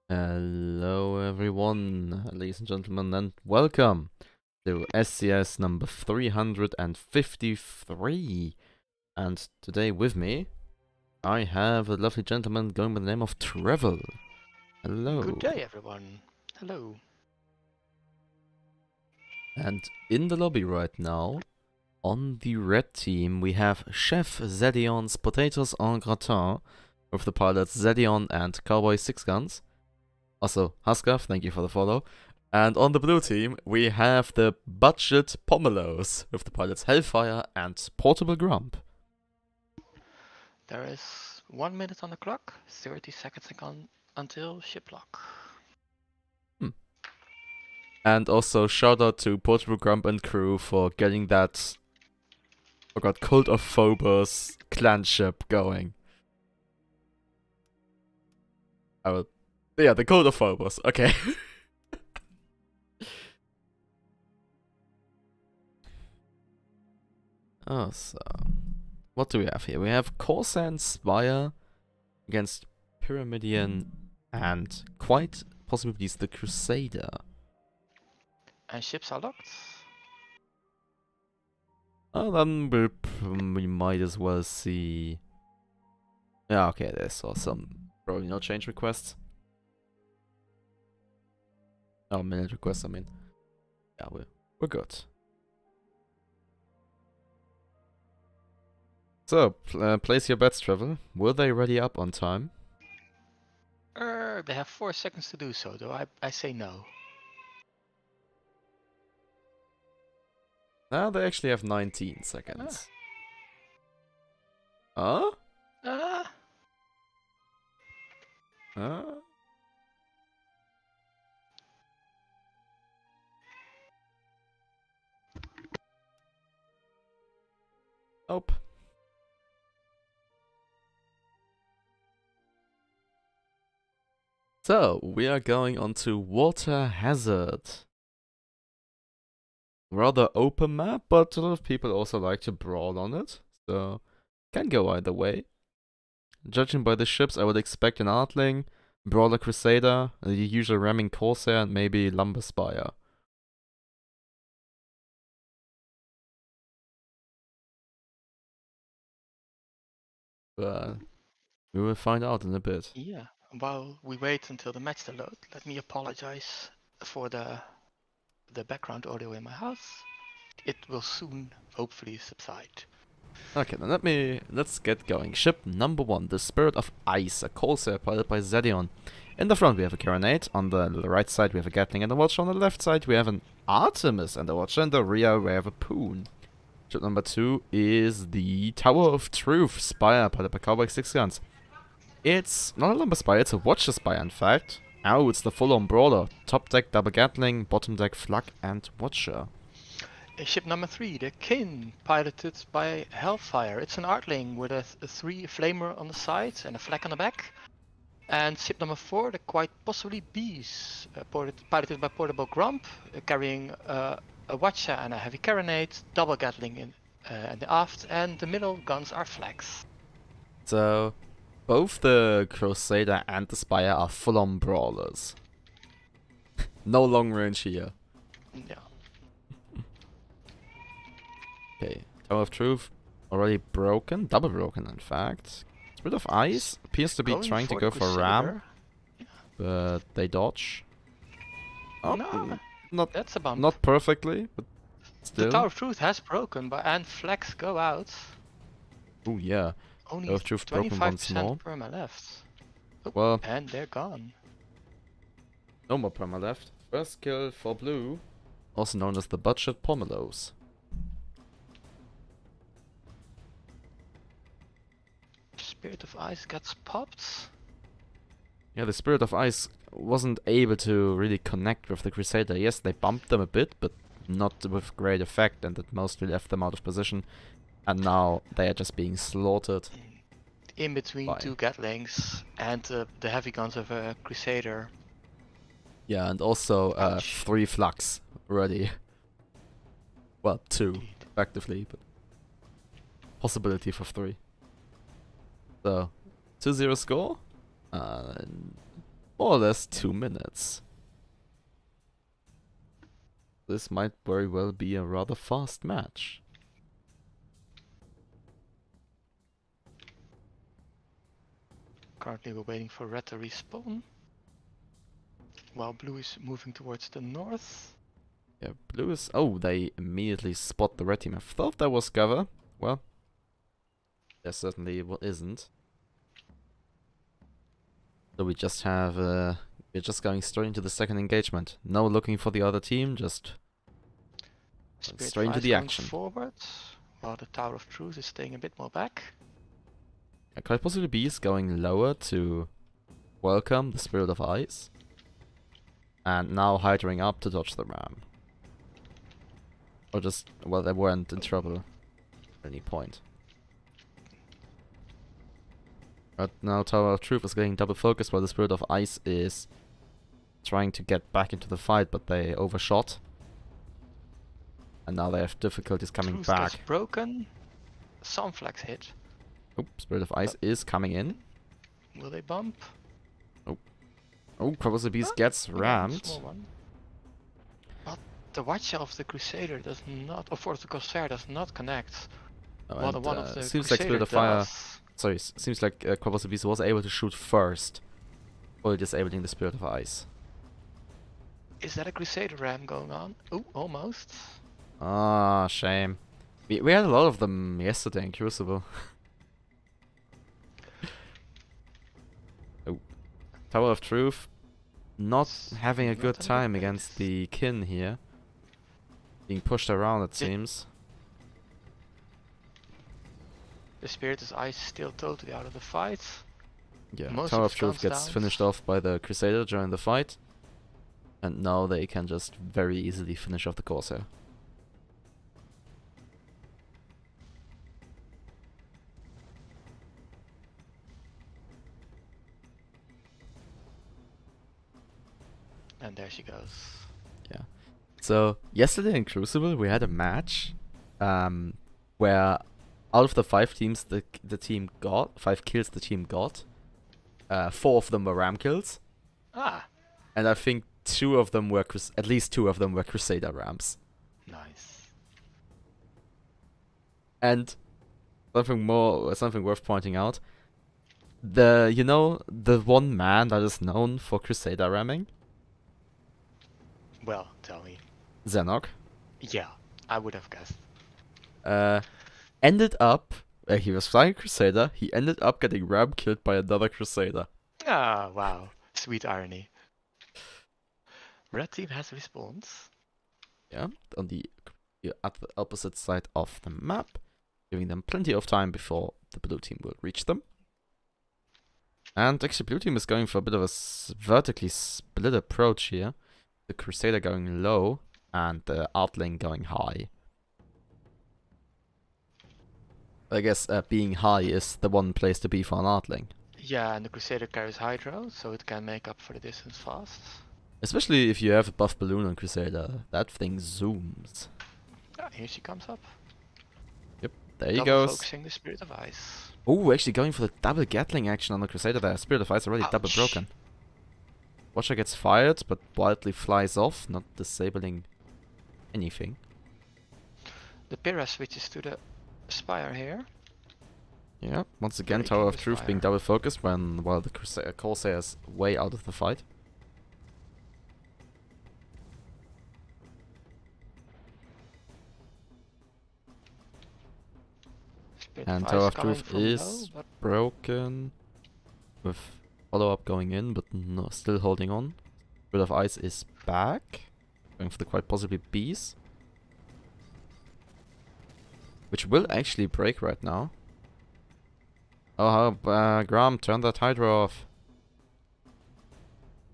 Hello everyone, ladies and gentlemen, and welcome to SCS number 353. And today with me, I have a lovely gentleman going by the name of Trevil. Hello. Good day, everyone. Hello. And in the lobby right now, on the red team, we have Chef Zedion's Potatoes en Gratin with the pilots Zedion and Cowboy Six Guns. Also, Huskaf, thank you for the follow. And on the blue team, we have the Budget Pomelos with the pilots Hellfire and Portable Grump. There is 1 minute on the clock, 30 seconds until ship lock. And also, shout out to Portable Grump and crew for getting that, oh god, Cult of Phobos clan ship going. Yeah, the Cult of Phobos, okay. Oh, so what do we have here? We have Corsair and Spire against Pyramidian and quite possibly the Crusader. And ships are locked. Oh, then we might as well see. Yeah, okay, there's some probably no change requests. Oh, minute requests, I mean. Yeah, we're good. So, place your bets, Trevor. Will they ready up on time? They have 4 seconds to do so, though I say no. Now they actually have 19 seconds. Huh? Huh? Nope. So, we are going on to Water Hazard. Rather open map, but a lot of people also like to brawl on it, so can go either way. Judging by the ships, I would expect an Artling, Brawler Crusader, the usual ramming Corsair, and maybe Lumber Spire. But we will find out in a bit. Yeah, while we wait until the match to load, let me apologize for the background audio in my house. It will soon, hopefully, subside. Okay, then let's get going. Ship number 1, the Spirit of Ice, a Corsair piloted by Zedion. In the front we have a Carronade, on the right side we have a Gatling and a Watcher, on the left side we have an Artemis and a Watcher, and the rear we have a Poon. Ship number 2 is the Tower of Truth Spire, piloted by Cowboy Six Guns. It's not a Lumber Spire, it's a Watcher Spire in fact. Oh, it's the full-on brawler. Top deck double Gatling, bottom deck Flak and Watcher. Ship number 3, the Kin, piloted by Hellfire. It's an Artling with a 3 flamer on the sides and a flak on the back. And ship number 4, the Quite Possibly Bees, piloted by Portable Grump, carrying a Watcher and a heavy carronade, double Gatling in the aft, and the middle guns are flags. So, both the Crusader and the Spire are full-on brawlers. No long range here. Yeah. Okay, Tower of Truth, already broken, double broken in fact. Spirit of Ice appears to be Going trying to for go the for Ram, Crusader. but they dodge. Oh, No, not that's a bump. not perfectly, but The Tower still. of Truth has broken, but and flags go out. Oh yeah, Only Tower of Truth broken once more. 25% perma left. Oh, Well, and they're gone. no more perma left. First kill for blue, also known as the budget Pomelos. Spirit of Ice gets popped. Yeah, the Spirit of Ice wasn't able to really connect with the Crusader. Yes, they bumped them a bit, but not with great effect, and it mostly left them out of position. And now they are just being slaughtered. In between Bye. 2 Gatlings and the heavy guns of a Crusader. Yeah, and also Ouch. 3 flux already. Well, 2 Indeed. effectively, but possibility for 3. So, 2-0 score. More or less 2 minutes. This might very well be a rather fast match. Currently we're waiting for red to respawn. While blue is moving towards the north. Yeah, blue is... Oh, they immediately spot the red team. I thought that was cover. Well, there certainly isn't. So we just have... we're just going straight into the second engagement. No looking for the other team, just... Spirit straight into Ice the going action. forward, while the Tower of Truth is staying a bit more back. Yeah, quite possibly Bees going lower to welcome the Spirit of Ice. And now hydering up to dodge the ram. Or just, well, they weren't in trouble at any point. But now Tower of Truth is getting double focused while the Spirit of Ice is trying to get back into the fight, but they overshot. And now they have difficulties coming Truth back. gets broken. Some flags hit. Oh, Spirit of Ice is coming in. Will they bump? Oh, Crobbles Beast gets Yeah, rammed. small one. But the Watcher of the Crusader does not, or for the Corsair does not connect. Oh, While the and, one of the seems like Crusader Spirit of Fire. does. Sorry, seems like Crobbles Beast was able to shoot first, while disabling the Spirit of Ice. Is that a Crusader ram going on? Oh, almost. Ah, shame. We had a lot of them yesterday in Crucible. Oh, Tower of Truth, not having a Not good in a time good against place. the kin here. Being pushed around, it Yeah. seems. The Spirit of Ice still totally out of the fight. Yeah, Most Tower of of his Truth guns gets down. finished off by the Crusader during the fight. And now they can just very easily finish off the Corsair. And there she goes. Yeah. So yesterday in Crucible we had a match where out of the 5 teams the team got 5 kills the team got, 4 of them were ram kills, Ah, and I think 2 of them were at least 2 of them were Crusader rams. nice. And something worth pointing out. The one man that is known for Crusader ramming, Well, tell me. Zenok, Yeah, I would have guessed. ended up he was flying Crusader, he ended up getting ram killed by another Crusader. Ah, wow. Sweet irony. Red team has response. Yeah, at the opposite side of the map, giving them plenty of time before the blue team will reach them. And actually, blue team is going for a bit of a vertically split approach here. The Crusader going low and the Artling going high. I guess being high is the one place to be for an Artling. Yeah, and the Crusader carries Hydro, so it can make up for the distance fast. Especially if you have a buff balloon on Crusader. That thing zooms. Ah, here she comes up. Yep, there he Double goes. focusing the Spirit of Ice. Oh, actually going for the double Gatling action on the Crusader there. Spirit of Ice already double Ouch. broken. Watcher gets fired, but wildly flies off, not disabling anything. The Pyrrha switches to the Spire here. Yeah, once again, Very Tower keen of with Truth being fire. double focused while the Corsair is way out of the fight. Spirit And of Tower Ice of coming Truth from low, is but broken with follow-up going in, but no, still holding on. Spirit of Ice is back, going for the quite possibly bees, which will actually break right now. Oh, Grom, turn that Hydra off.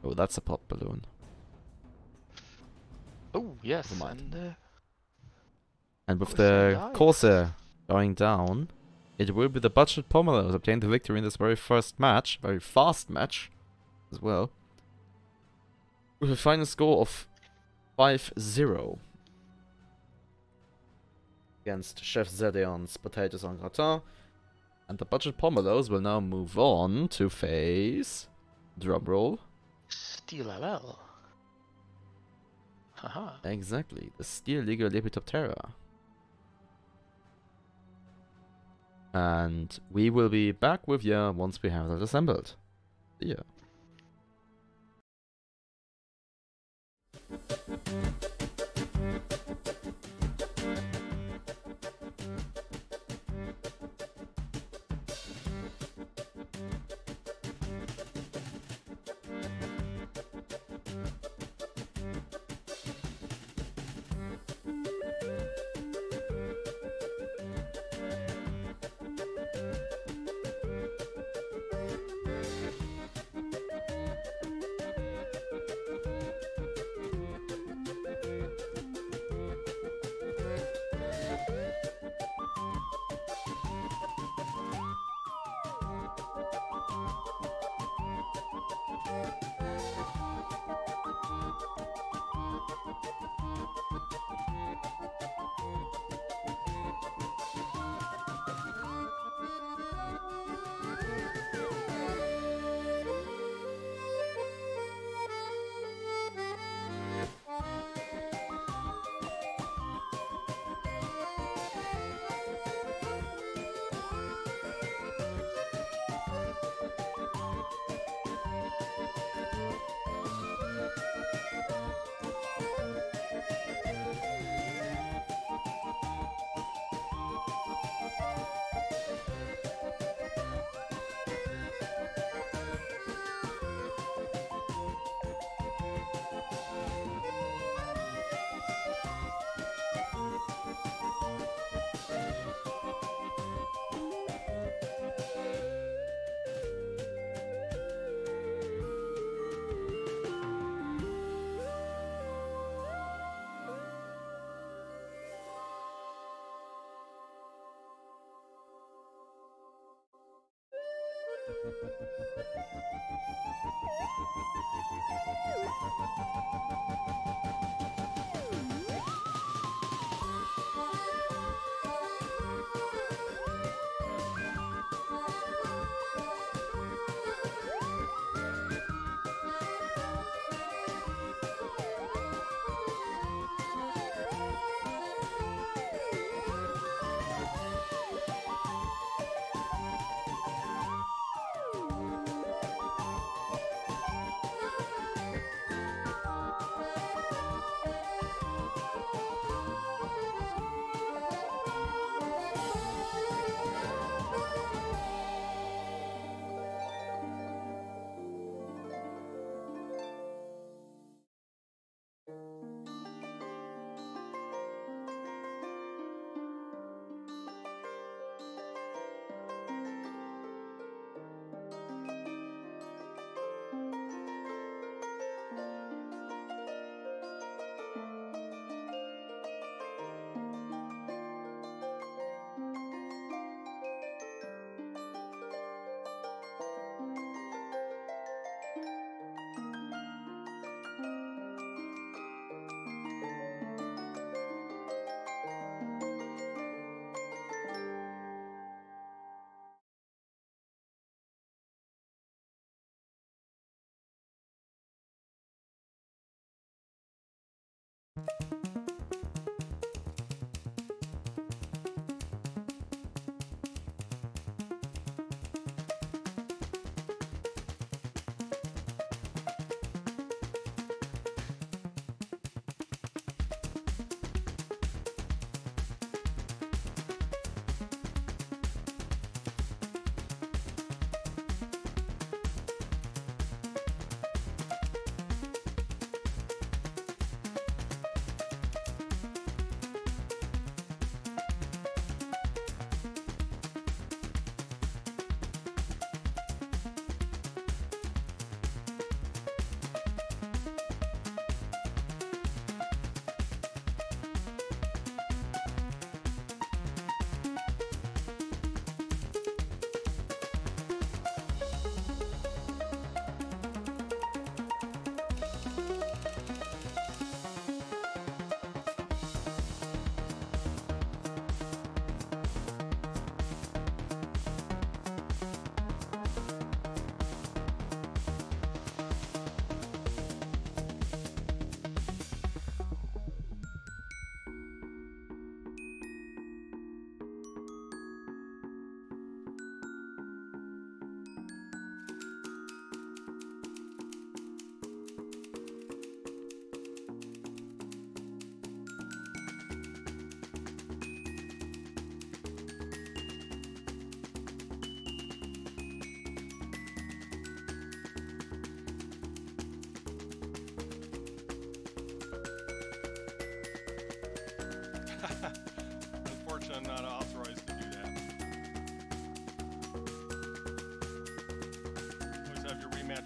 Oh, that's a pop balloon. oh yes, Never mind. and And with Corsair the died. Corsair going down, it will be the budget Pomelo who obtained the victory in this very first match, very fast match as well, with a final score of 5-0 against Chef Zedeon's Potatoes en Gratin. And the budget Pomelos will now move on to face, drumroll, Steel LL. Haha. exactly, the Steel Liga Lepidoptera. And we will be back with you once we have that assembled. See ya.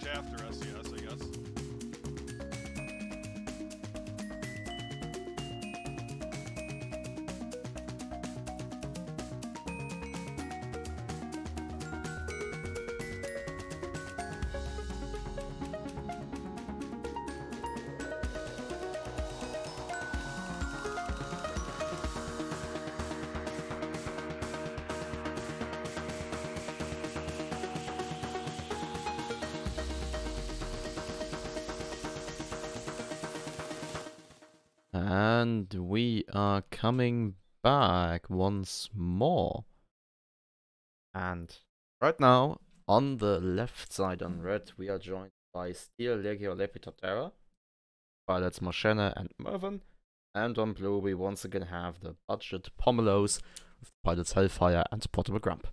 match after SCS, I guess. And we are coming back once more. And right now, on the left side on red, we are joined by Steel, Legio, Lepidoptera, Pilots Moshena and Mervyn. And on blue, we once again have the budget Pomelos with Pilots Hellfire and Portable Grump.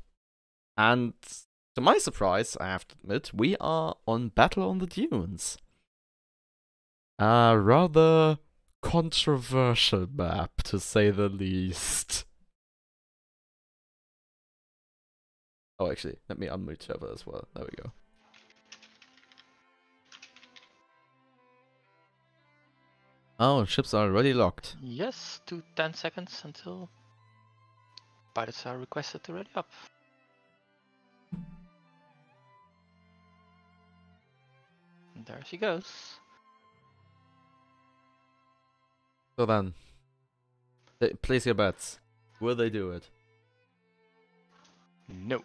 And to my surprise, I have to admit, we are on Battle on the Dunes. Rather controversial map, to say the least. Oh, actually, let me unmute Trevil as well. There we go. Oh, ships are already locked. Yes, 10 seconds until pilots are requested to ready up. And there she goes. So then, place your bets. Will they do it? No.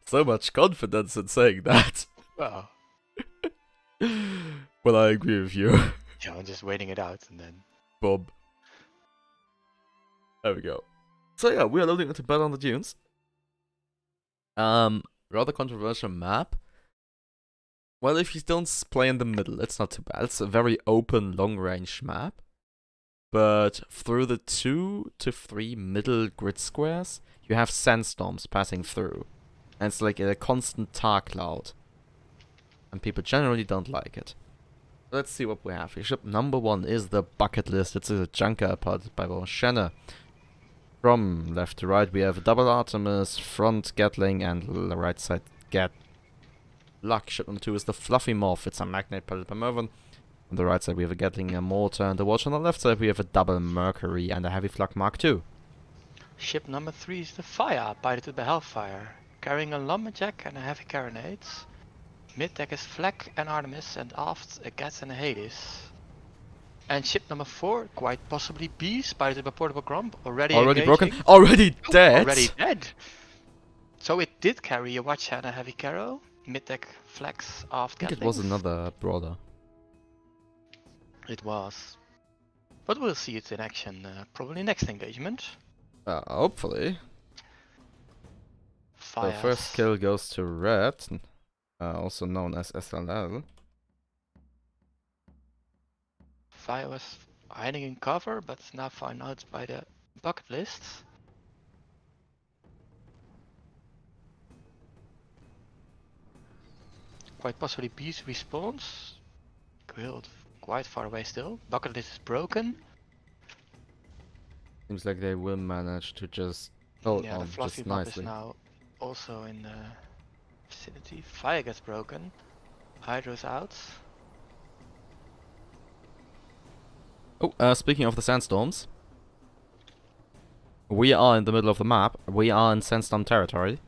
So much confidence in saying that. Well, Well, I agree with you. yeah, I'm just waiting it out and then. Boom. There we go. So yeah, we are loading into Battle on the Dunes. Rather controversial map. Well, if you don't play in the middle, it's not too bad. It's a very open, long-range map. But through the 2 to 3 middle grid squares, you have sandstorms passing through. And it's like a constant tar cloud. And people generally don't like it. Let's see what we have here. Ship number 1 is the Bucket List. It's a junker piloted by Moshena. From left to right, we have a double Artemis, front Gatling, and right side Gat. Luck. Ship number 2 is the Fluffy Morph. It's a Magnate piloted by Mervyn. On the right side, we have a Gatling, a Mortar, and a Watch. On the left side, we have a double Mercury and a Heavy Flak Mark II. Ship number 3 is the Fire, piloted by Hellfire, carrying a Lumberjack and a Heavy Carronade. Mid-deck is Flak and Artemis, and aft a Gat and a Hades. And ship number 4, quite possibly Beast, piloted by Portable Grump, already broken? engaging. Already dead? Already dead! So it did carry a Watch and a Heavy Carro. Mid-deck Flax, aft I think Gatlings. it was another brawler. It was. But we'll see it in action probably next engagement. Hopefully. Fire. The first kill goes to Red, also known as SLL. Fire was hiding in cover, but now found out by the bucket list. Quite possibly Beast respawns. Grilled quite far away still. Bucket list is broken. Seems like they will manage to just hold Yeah, the on fluffy just mob is nicely. now also in the vicinity. Fire gets broken. Hydro's out. Oh, speaking of the sandstorms, we are in the middle of the map. We are in sandstorm territory.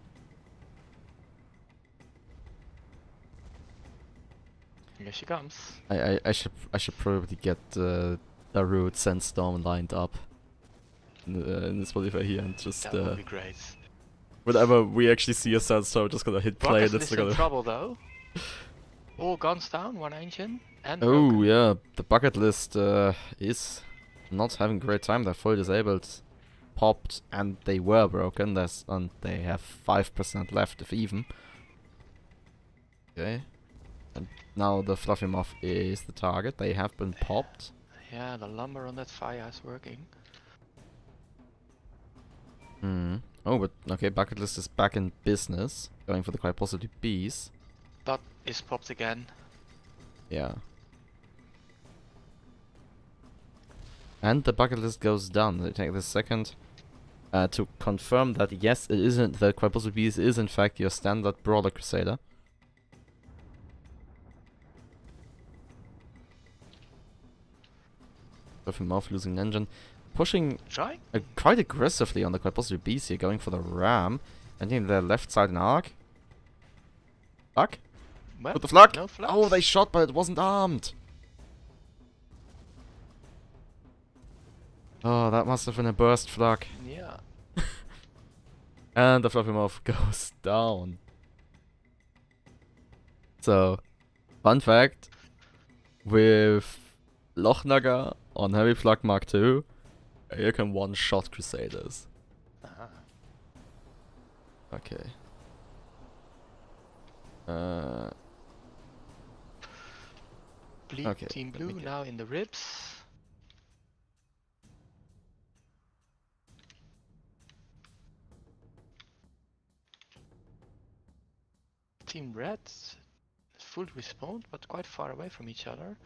Here she comes. I should probably get the root sandstorm lined up in this modifier here and just That would be great. whenever we actually see a sandstorm, just gonna hit play and Bucket it's list in gonna. trouble though. All guns down, one engine, and Oh broken. yeah, the bucket list is not having a great time. They're fully disabled, popped, and they were broken. And they have 5% left, if even. Okay, and now the Fluffy Muff is the target. They have been popped. Yeah, the lumber on that fire is working. Hmm. Oh, but okay, bucket list is back in business, going for the quite possibly bees. But is popped again. Yeah. And the bucket list goes down. They take this second to confirm that yes, it isn't the quite possibly bees is in fact your standard brawler crusader. Fluffy Mouth losing an engine. Pushing Try? quite aggressively on the quite possibly beast here, going for the ram. Ending the left side in arc. Flag? Well, With the flag? no flags. Oh, they shot, but it wasn't armed. Oh, that must have been a burst flag. Yeah. And the Fluffy Mouth goes down. So, fun fact, with Lochnagar on Heavy Flag Mark II, you can one-shot Crusaders. Ah. Okay. Okay, Team let me Blue get- now in the ribs. Team Red full respawn, but quite far away from each other.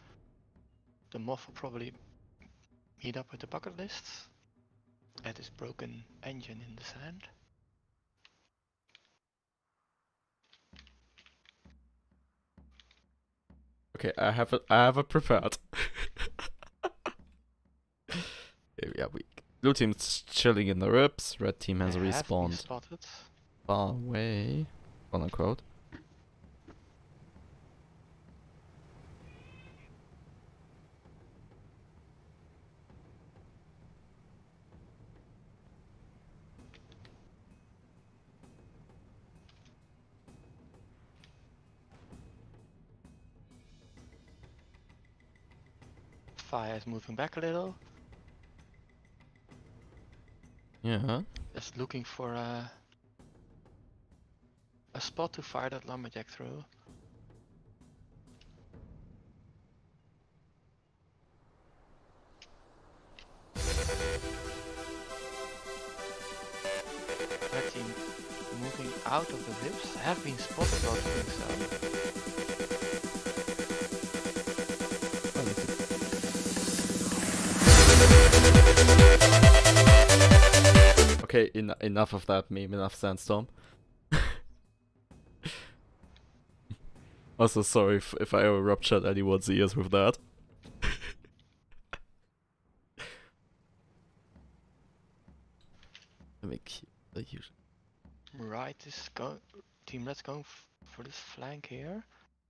The Moth will probably meet up with the bucket lists at his broken engine in the sand. Okay, I have it prepared. Yeah, blue team's chilling in the ribs. Red team has They have been respawned spotted. far away, quote unquote. Fire is moving back a little, Yeah. just looking for a spot to fire that lumberjack through. Red team moving out of the ribs, have been spotted while doing so. Okay, enough of that meme, enough Sandstorm. Also, sorry if I ever ruptured anyone's ears with that. Let me keep the usual. Right is Team Red's going for this flank here,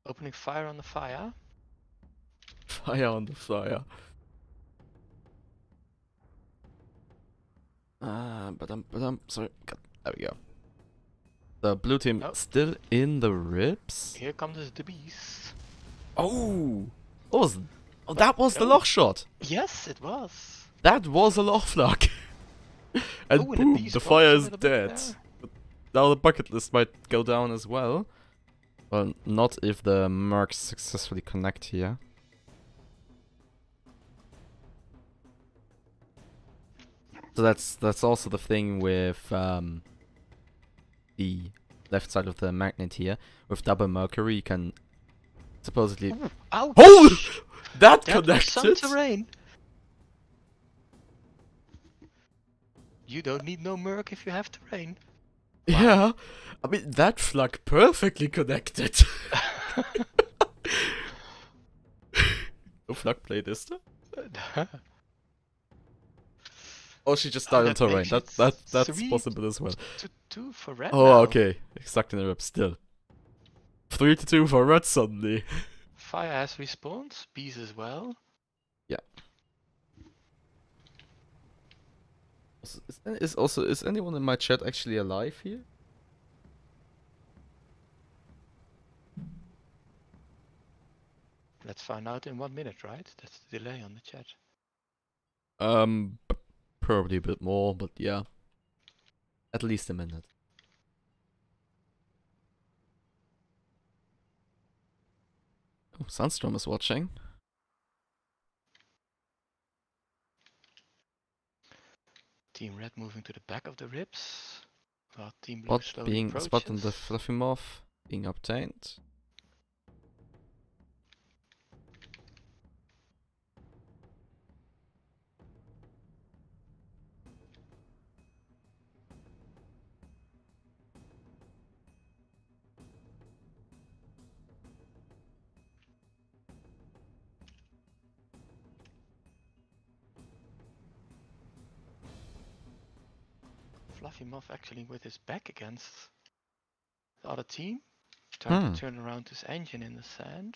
opening fire on the fire. Fire on the fire. But I'm sorry. God, there we go. The blue team Oh. still in the ribs. Here comes the beast. Oh, that was the loch shot. Yes, it was. That was a loch flag. And Oh, and boom, beast the was fire a is little bit dead. there. But now the bucket list might go down as well. Well, not if the mercs successfully connect here. So that's also the thing with the left side of the magnet here. With double mercury, you can supposedly. Ooh, ouch! Oh, that That was some connected. terrain. You don't need no merc if you have terrain. Yeah, I mean that flag perfectly connected. No flag playlist. Oh, she just died on that terrain. makes That's it 3 possible as well. to 2 for red Oh, now. okay. Exactly in the rep still. 3-2 for red suddenly. Fire has respawned, bees as well. Yeah. Is anyone in my chat actually alive here? Let's find out in 1 minute, right? That's the delay on the chat. Probably a bit more, but yeah. At least a minute. Oh, Sunstorm is watching. Team red moving to the back of the ribs. While team blue Spot slowly being approaches. spot on the fluffy moth being obtained. Fluffy Muff actually with his back against the other team. Trying to turn around his engine in the sand.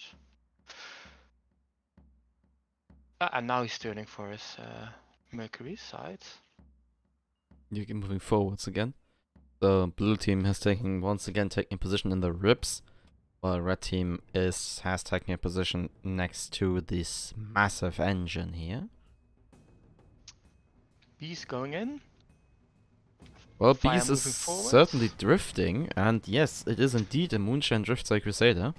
And now he's turning for his Mercury side. You keep moving forwards again. The blue team has once again taken position in the ribs, while red team has taken a position next to this massive engine here. Beast going in. Well, Fire Beast is moving forward. certainly drifting, and yes, it is indeed a Moonshine Driftside Crusader.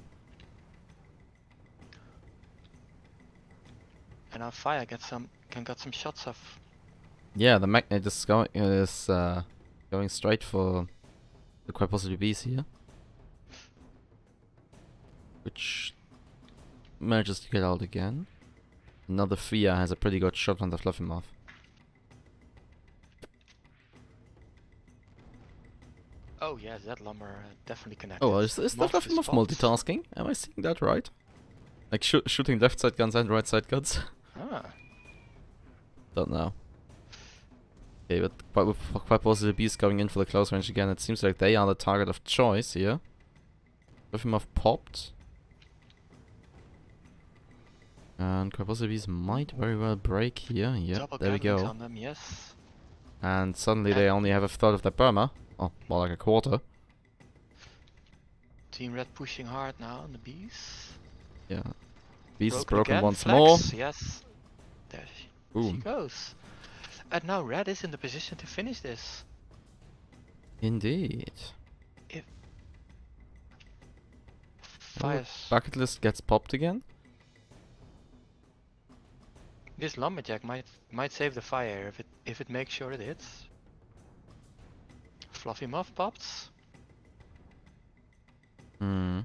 And now Fire get some shots off. Yeah, the magnet is going straight for the quite possibly Beast here, which manages to get out again. Another Fia has a pretty good shot on the Fluffy Muff. Oh yes, that lumber definitely connected. Oh, is the Fluffy Muff multitasking? Am I seeing that right? Like shooting left side guns and right side guns? Ah. Don't know. Okay, but with quite possibly Beast going in for the close range again, it seems like they are the target of choice here. Fluffy Muff popped. And quite possibly Beast might very well break here. Yep, there we go. On them, yes. And suddenly they only have a third of their perma. Oh, more like a quarter. Team Red pushing hard now on the Beast. Yeah. Beast is broken again. once Flex, more. Yes. There she Boom. goes. And now Red is in the position to finish this. Indeed. If Oh, Fires. bucket list gets popped again. This lumberjack might save the fire if it makes sure it hits. Fluffy Muff pops. Hmm.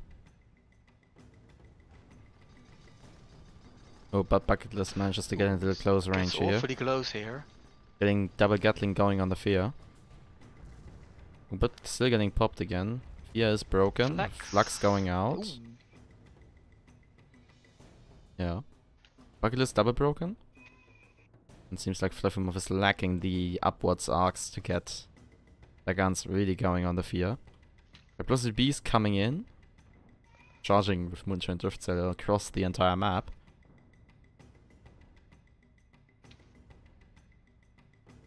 Oh, but bucket list manages to get into the close range It's here. awfully close here. Getting double Gatling going on the Fear. But still getting popped again. Fear is broken. Flux going out. Ooh. Yeah. Bucket list double broken. It seems like Fluffy Muff is lacking the upwards arcs to get the guns really going on the Fear. Plus the Beast coming in. Charging with Moonshine Drift Sailor across the entire map.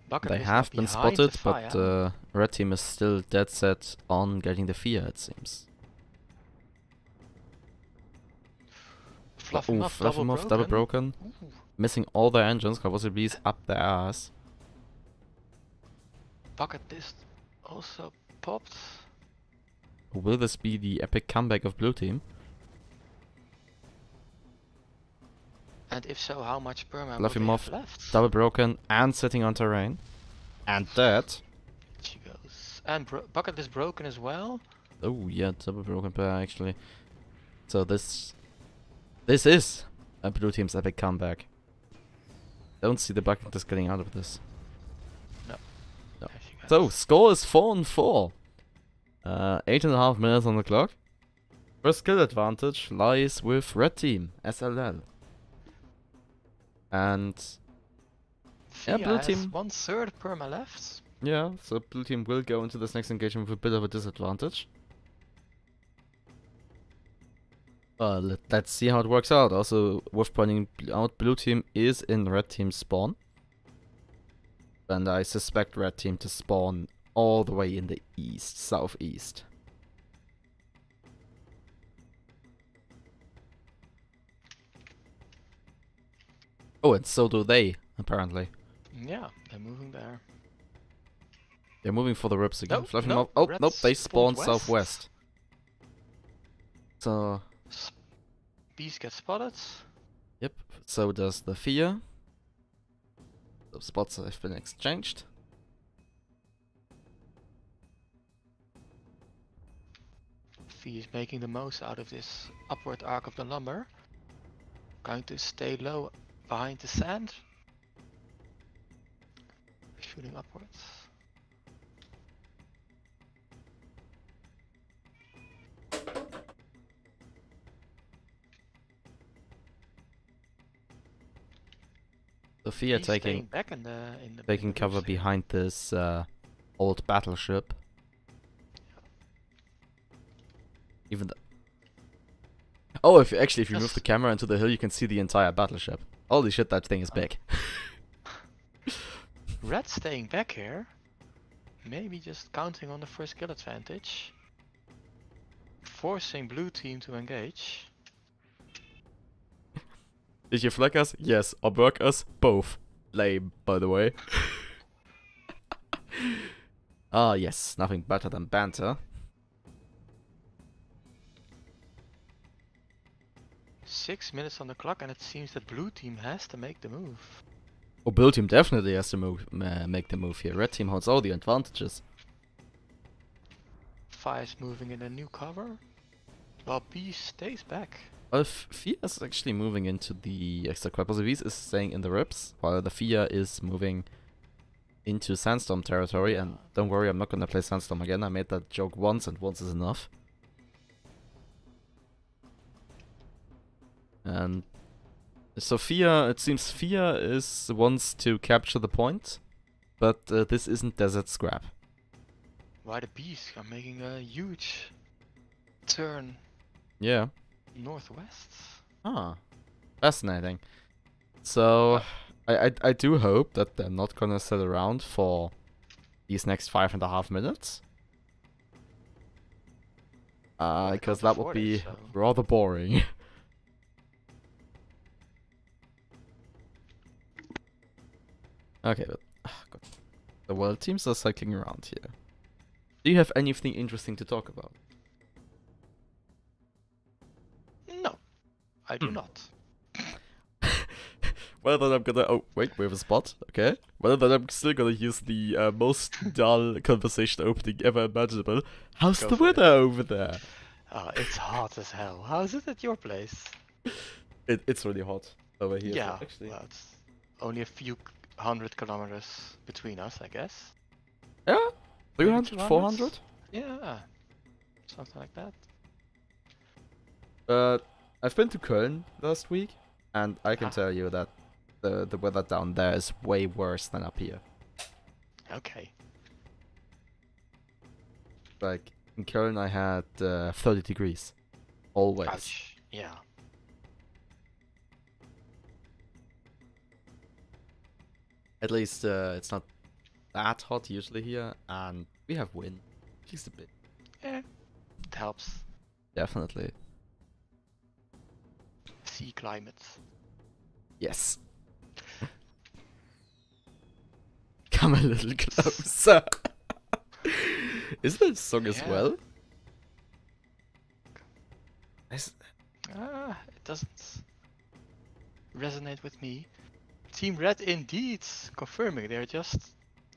Bucket They list have now been behind spotted, the but fire. red team is still dead set on getting the Fear, it seems. Fluffy Ooh, Muff Fluffy Muff double broken. Ooh. Missing all their engines, possibly is up their ass. Bucket list also popped. Will this be the epic comeback of blue team? And if so, how much perma Fluffy will they have Muff left? double broken and sitting on terrain. And dead. She goes. And bucket list broken as well. Oh yeah, double broken pair actually. So this is a blue team's epic comeback. Don't see the bucket list getting out of this. No. No. There she goes. So score is 4-4. 8.5 minutes on the clock. First skill advantage lies with red team, SLL. And yeah, Fia blue has team. 1/3 perma left. Yeah, so blue team will go into this next engagement with a bit of a disadvantage. Let's see how it works out. Also, worth pointing out, blue team is in red team spawn. And I suspect red team to spawn all the way in the east, southeast. Oh, and so do they, apparently. Yeah, they're moving there. They're moving for the ribs again. No, Fluffy no, Muff. Oh, Reds nope, they spawned west. southwest. So, Beast gets spotted. yep, so does the Fear. The spots have been exchanged. Fia is making the most out of this upward arc of the lumber. Going to stay low behind the sand. Shooting upwards. The Fear He's staying taking back in the taking ribs cover here. behind this old battleship. Even the... Oh, if you move the camera into the hill, you can see the entire battleship. Holy shit, that thing is big. Red staying back here. Maybe just counting on the first kill advantage. Forcing blue team to engage. Did you flag us? Yes. Or work us? Both. Lame, by the way. Ah, yes. Nothing better than banter. 6 minutes on the clock, and it seems that blue team has to make the move. Oh, blue team definitely has to make the move here. Red team holds all the advantages. Fire's moving in a new cover, while B stays back. Well, Fia is actually moving into the extra quad. So V is staying in the rips, while the Fia is moving into Sandstorm territory. And don't worry, I'm not gonna play Sandstorm again. I made that joke once, and once is enough. And so Fia, it seems Fia wants to capture the point, but this isn't Desert Scrap. Why the bees are making a huge turn Yeah. northwest. Ah, fascinating. So I do hope that they're not gonna sit around for these next 5.5 minutes. Because that would be rather boring. Okay, but God. The world teams are cycling around here. Do you have anything interesting to talk about? No, I do not. Well, then I'm gonna... Oh, wait, we have a spot. Okay. Well, then I'm still gonna use the most dull conversation opening ever imaginable. How's the weather over there? It's hot as hell. How is it at your place? It's really hot over here. Yeah, so actually. well, it's only a few 100 kilometers between us, I guess. Yeah? 300? 200? 400? Yeah, something like that. I've been to Köln last week, and I can tell you that the weather down there is way worse than up here. Okay. Like, in Köln I had 30 degrees. Always. Ouch. Yeah. At least it's not that hot usually here, and we have wind. At least a bit. Yeah, it helps. Definitely. Sea climate. Yes. Come a little closer. Is that a song as well? It doesn't resonate with me. Team Red indeed confirming they're just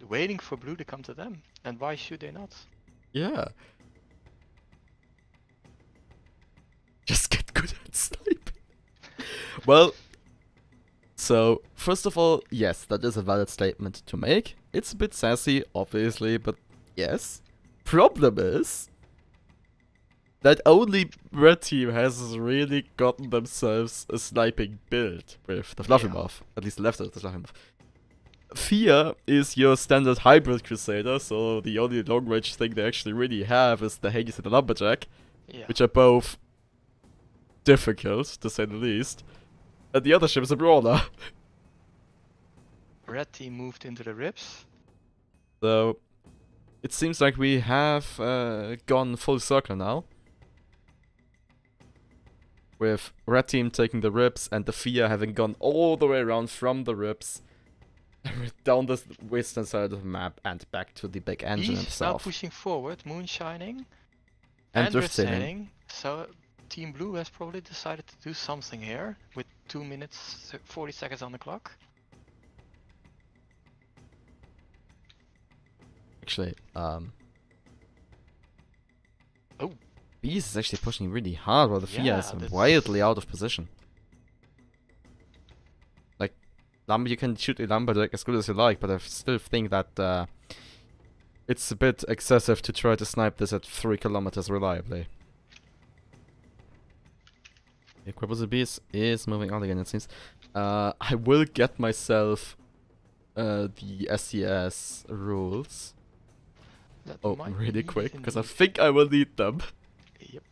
waiting for blue to come to them. And why should they not? Yeah. Just get good at sniping. Well, so first of all, yes, that is a valid statement to make. It's a bit sassy, obviously, but yes. Problem is that only Red Team has really gotten themselves a sniping build with the Fluffy Muff. At least the left of the Fluffy Muff. Fia is your standard hybrid Crusader, so the only long range thing they actually really have is the Hades and the Lumberjack, which are both difficult, to say the least. And the other ship is a Brawler. Red Team moved into the rips. So, it seems like we have gone full circle now. With Red Team taking the rips and the Fia having gone all the way around from the rips down the western side of the map and back to the big engine He's himself. now pushing forward, moonshining And and drift sailing. sailing. So Team Blue has probably decided to do something here with 2 minutes 40 seconds on the clock. Actually, Oh. Beast is actually pushing really hard while the Fia Yeah, is that's- wildly out of position. Like, you can shoot a Lumberjack as good as you like, but I still think that it's a bit excessive to try to snipe this at 3 kilometers reliably. Quibbles Beast is moving on again, it seems. I will get myself the SCS rules. That Oh, might really be quick, because I indeed. think I will need them. Yep.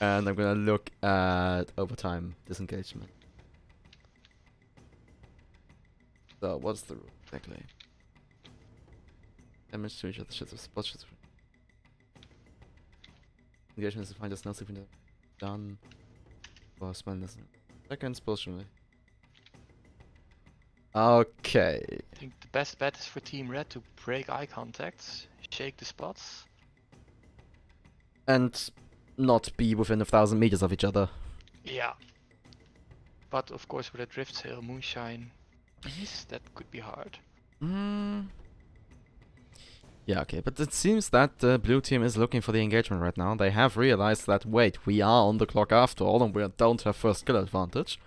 And I'm gonna look at overtime disengagement. So, what's the rule exactly? Damage to each other, shits of spot shits. Engagement is defined as no sleeping done for spendless seconds, bullshit. Okay. I think the best bet is for Team Red to break eye contact, shake the spots. And not be within 1,000 meters of each other. Yeah. But of course with a Drift Sail, Moonshine, Beast, that could be hard. Yeah, okay, but it seems that the blue team is looking for the engagement right now. They have realized that, wait, we are on the clock after all, and we don't have first kill advantage.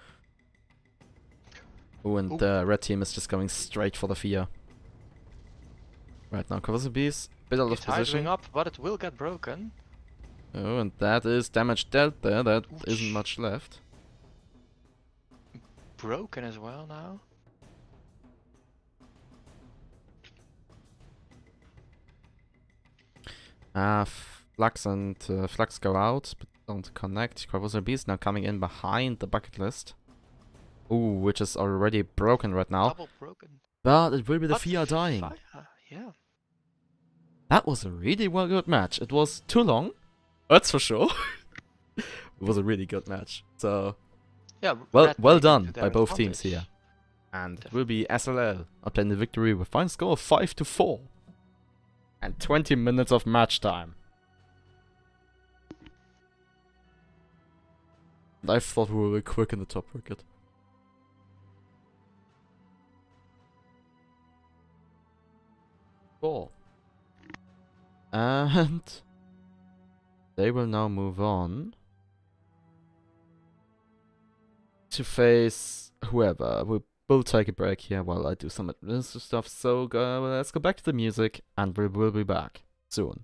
Oh, and the red team is just going straight for the fear. Right now, covers the beast, bit out of It's hydroing position. up, but it will get broken. Oh, and that is damage dealt there, that Ouch. isn't much left. Broken as well now. Flux and Flux go out, but don't connect. Corvosa Beast now coming in behind the bucket list. Ooh, which is already broken right now. Double broken. But it will be the But Fia dying. yeah. That was a really well good match. It was too long, that's for sure. It was a really good match. So, Yeah. well Red played done into by their both teams advantage. here. And it will be SLL obtaining the victory with final score of 5-4. And 20 minutes of match time. And I thought we were really quick in the top wicket. Cool. And they will now move on to face whoever. We'll take a break here while I do some administrative stuff. So let's go back to the music, and we'll be back soon.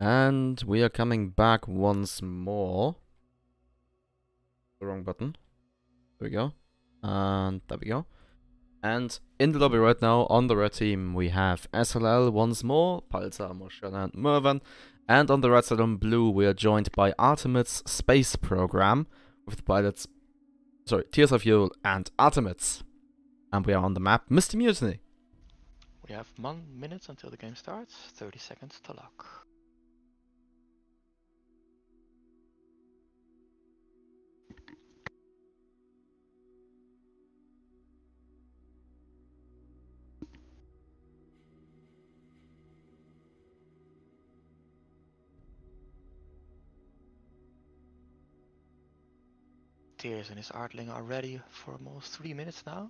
And we are coming back once more. The wrong button. There we go. And there we go. And in the lobby right now, on the red team, we have SLL once more, Palza, Moshana, and Mervan. And on the right side on blue, we are joined by Artemis Space Program, with the pilots, Tears of Fuel and Artemis. And we are on the map, Mr. Mutiny. We have 1 minute until the game starts, 30 seconds to lock. Tears and his Artling are ready for almost 3 minutes now.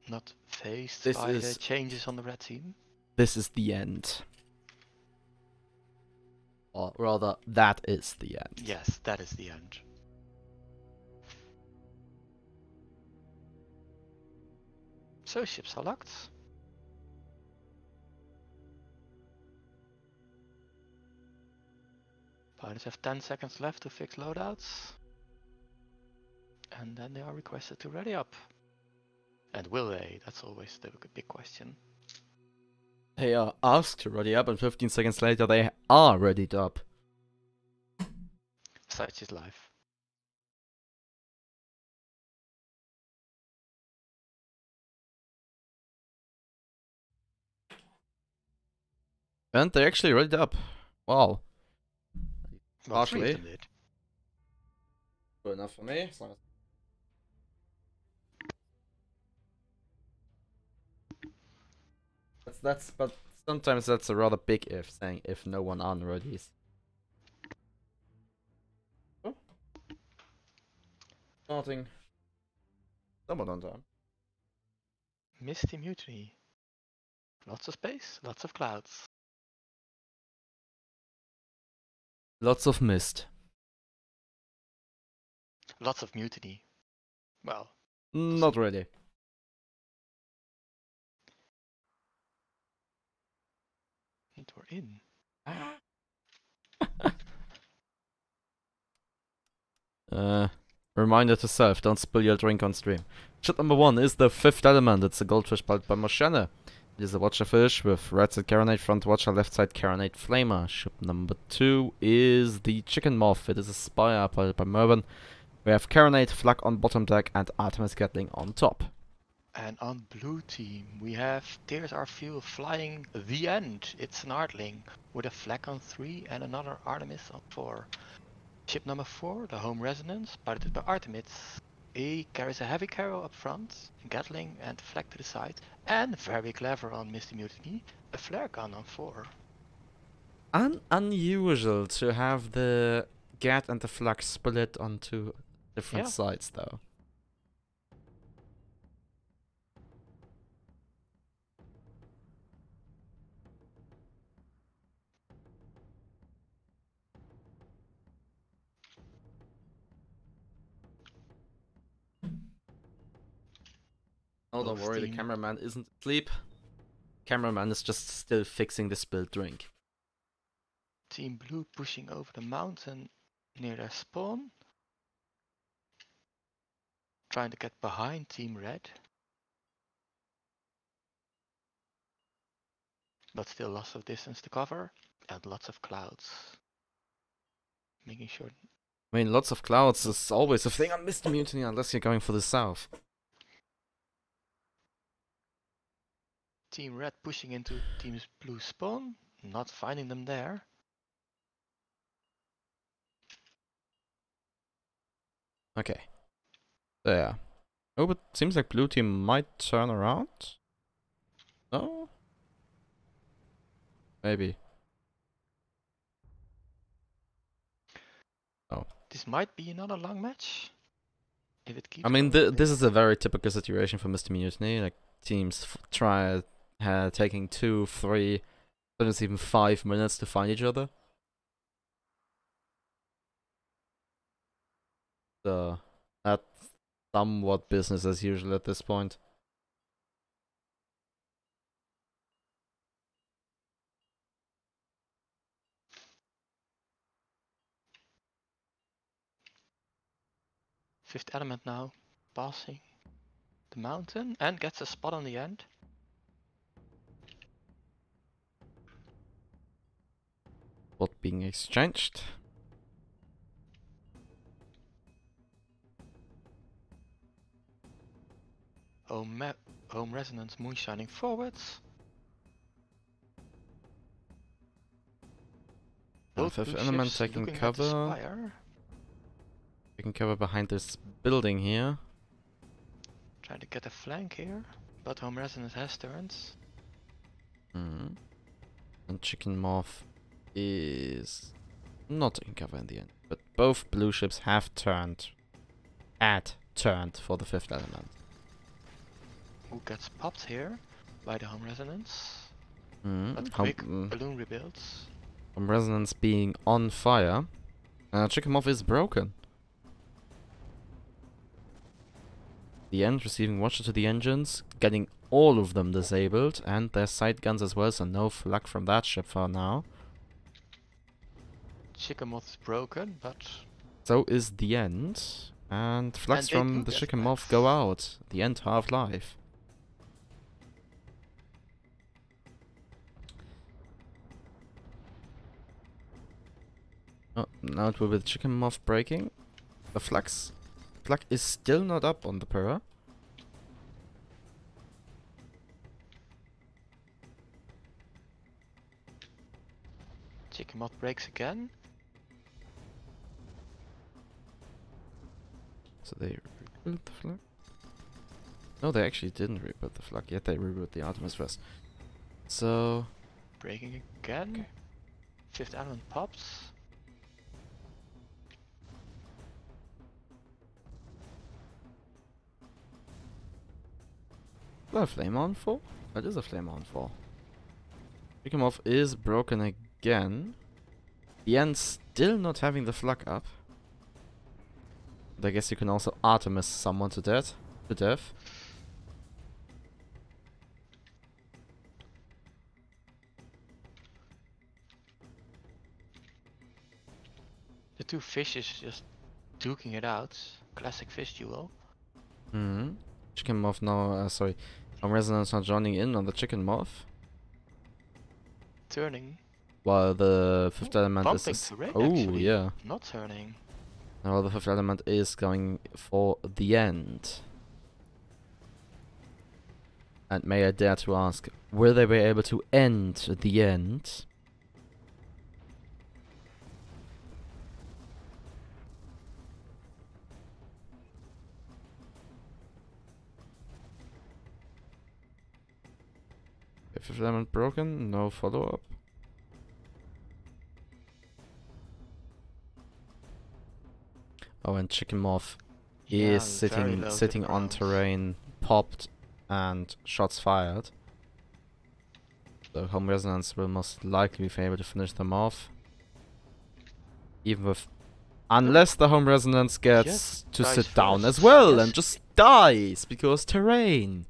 Not phased by the changes on the red team. This is the end. Or rather, that is the end. Yes, that is the end. So ships are locked. Pilots have 10 seconds left to fix loadouts. And then they are requested to ready up. And will they? That's always the big question. They are asked to ready up, and 15 seconds later they are readied up. Such is life. And they actually readied up. Wow. Well, three Partially. of them did. Good enough for me. As long as but sometimes that's a rather big if, saying if no one unreadies. Oh. Starting. Somewhat on time. Misty Mutiny. Lots of space, lots of clouds. Lots of mist. Lots of mutiny. Well, Not really. and we're in. Reminder to self, don't spill your drink on stream. Ship number 1 is the fifth element. It's a goldfish piloted by Moshana. It is a watcher fish with right side Caronate, front watcher, left side Caronate flamer. Ship number 2 is the chicken moth. It is a spire piloted by Mervan. We have Caronate, flag on bottom deck, and Artemis Gatling on top. And on blue team, we have Tears Our Fuel flying the end. It's an Artling with a flag on 3 and another Artemis on 4. Ship number 4, the Home Resonance, piloted by Artemis. He carries a heavy cargo up front, Gatling and flag to the side, and very clever on Misty Mutiny, a flare gun on 4. Unusual to have the Gat and the flag split on two different sides, though. Oh, don't worry, the cameraman isn't asleep. Cameraman is just still fixing the spilled drink. Team Blue pushing over the mountain near their spawn. Trying to get behind Team Red. But still lots of distance to cover and lots of clouds. Making sure... I mean, lots of clouds is always a thing on Mr. Mutiny unless you're going for the south. Team Red pushing into Team Blue spawn, not finding them there. Okay. There. Oh, but seems like blue team might turn around? No? Maybe. Oh. This might be another long match. If it keeps I mean, going this is a very typical situation for Mr. Mutiny. Like, teams try taking 2, 3, sometimes even 5 minutes to find each other. So that's somewhat business as usual at this point. Fifth element now, passing the mountain and gets a spot on the end. What being exchanged? Home resonance moonshining forwards. Both Fifth blue element ships taking looking at the cover. spire. Taking cover behind this building here. Trying to get a flank here, but home resonance has turns. Hmm. And Chicken Moth is not in cover in the end. But both blue ships have turned. Had turned for the fifth element. Who gets popped here by the home resonance? Hmm. But quick balloon rebuilds. Home resonance being on fire. Chicken Moth is broken. The end receiving watcher to the engines, getting all of them disabled, and their side guns as well, so no flak from that ship for now. Chicken Moth is broken, but So is the end, and flags And they from do the get Chicken Moth flags. go out. The end half-life. Oh, now it will be the Chicken Moth breaking. The flag is still not up on the Pura. Chicken Moth breaks again. So they rebuilt the flag? No, they actually didn't rebuild the flag yet. They rebuilt the Artemis first. So Breaking again. Okay. Fifth element pops. is that a flame on 4? That is a flame on 4. Chicken Moth is broken again. The end still not having the flag up. But I guess you can also Artemis someone to death. The two fishes just duking it out. Classic fish duel. Hmm. Chicken Moth now, sorry. Resonance not joining in on the Chicken Moth. Turning. While the fifth element Bumping is... terrain Oh, actually. yeah. Not turning. While the fifth element is going for the end. And may I dare to ask, will they be able to end the end? Fifth element broken, no follow-up. Oh, and Chicken Moth is sitting on terrain, popped, and shots fired. So Home Resonance will most likely be able to finish them off. Even with... Unless the Home Resonance gets Yes, to dies sit down first, as well yes. and just dies because terrain.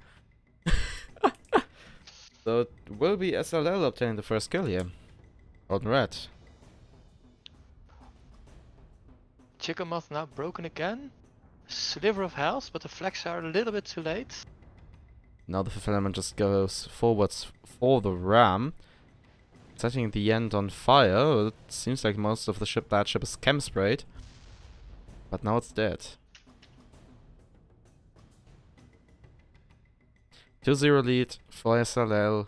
So it will be SLL obtaining the first kill here. On red. Chicken Moth now broken again. Sliver of health, but the flags are a little bit too late. Now the fifth element just goes forwards for the ram. Setting the end on fire. It seems like most of that ship is chem sprayed. But now it's dead. 2-0 lead for SLL.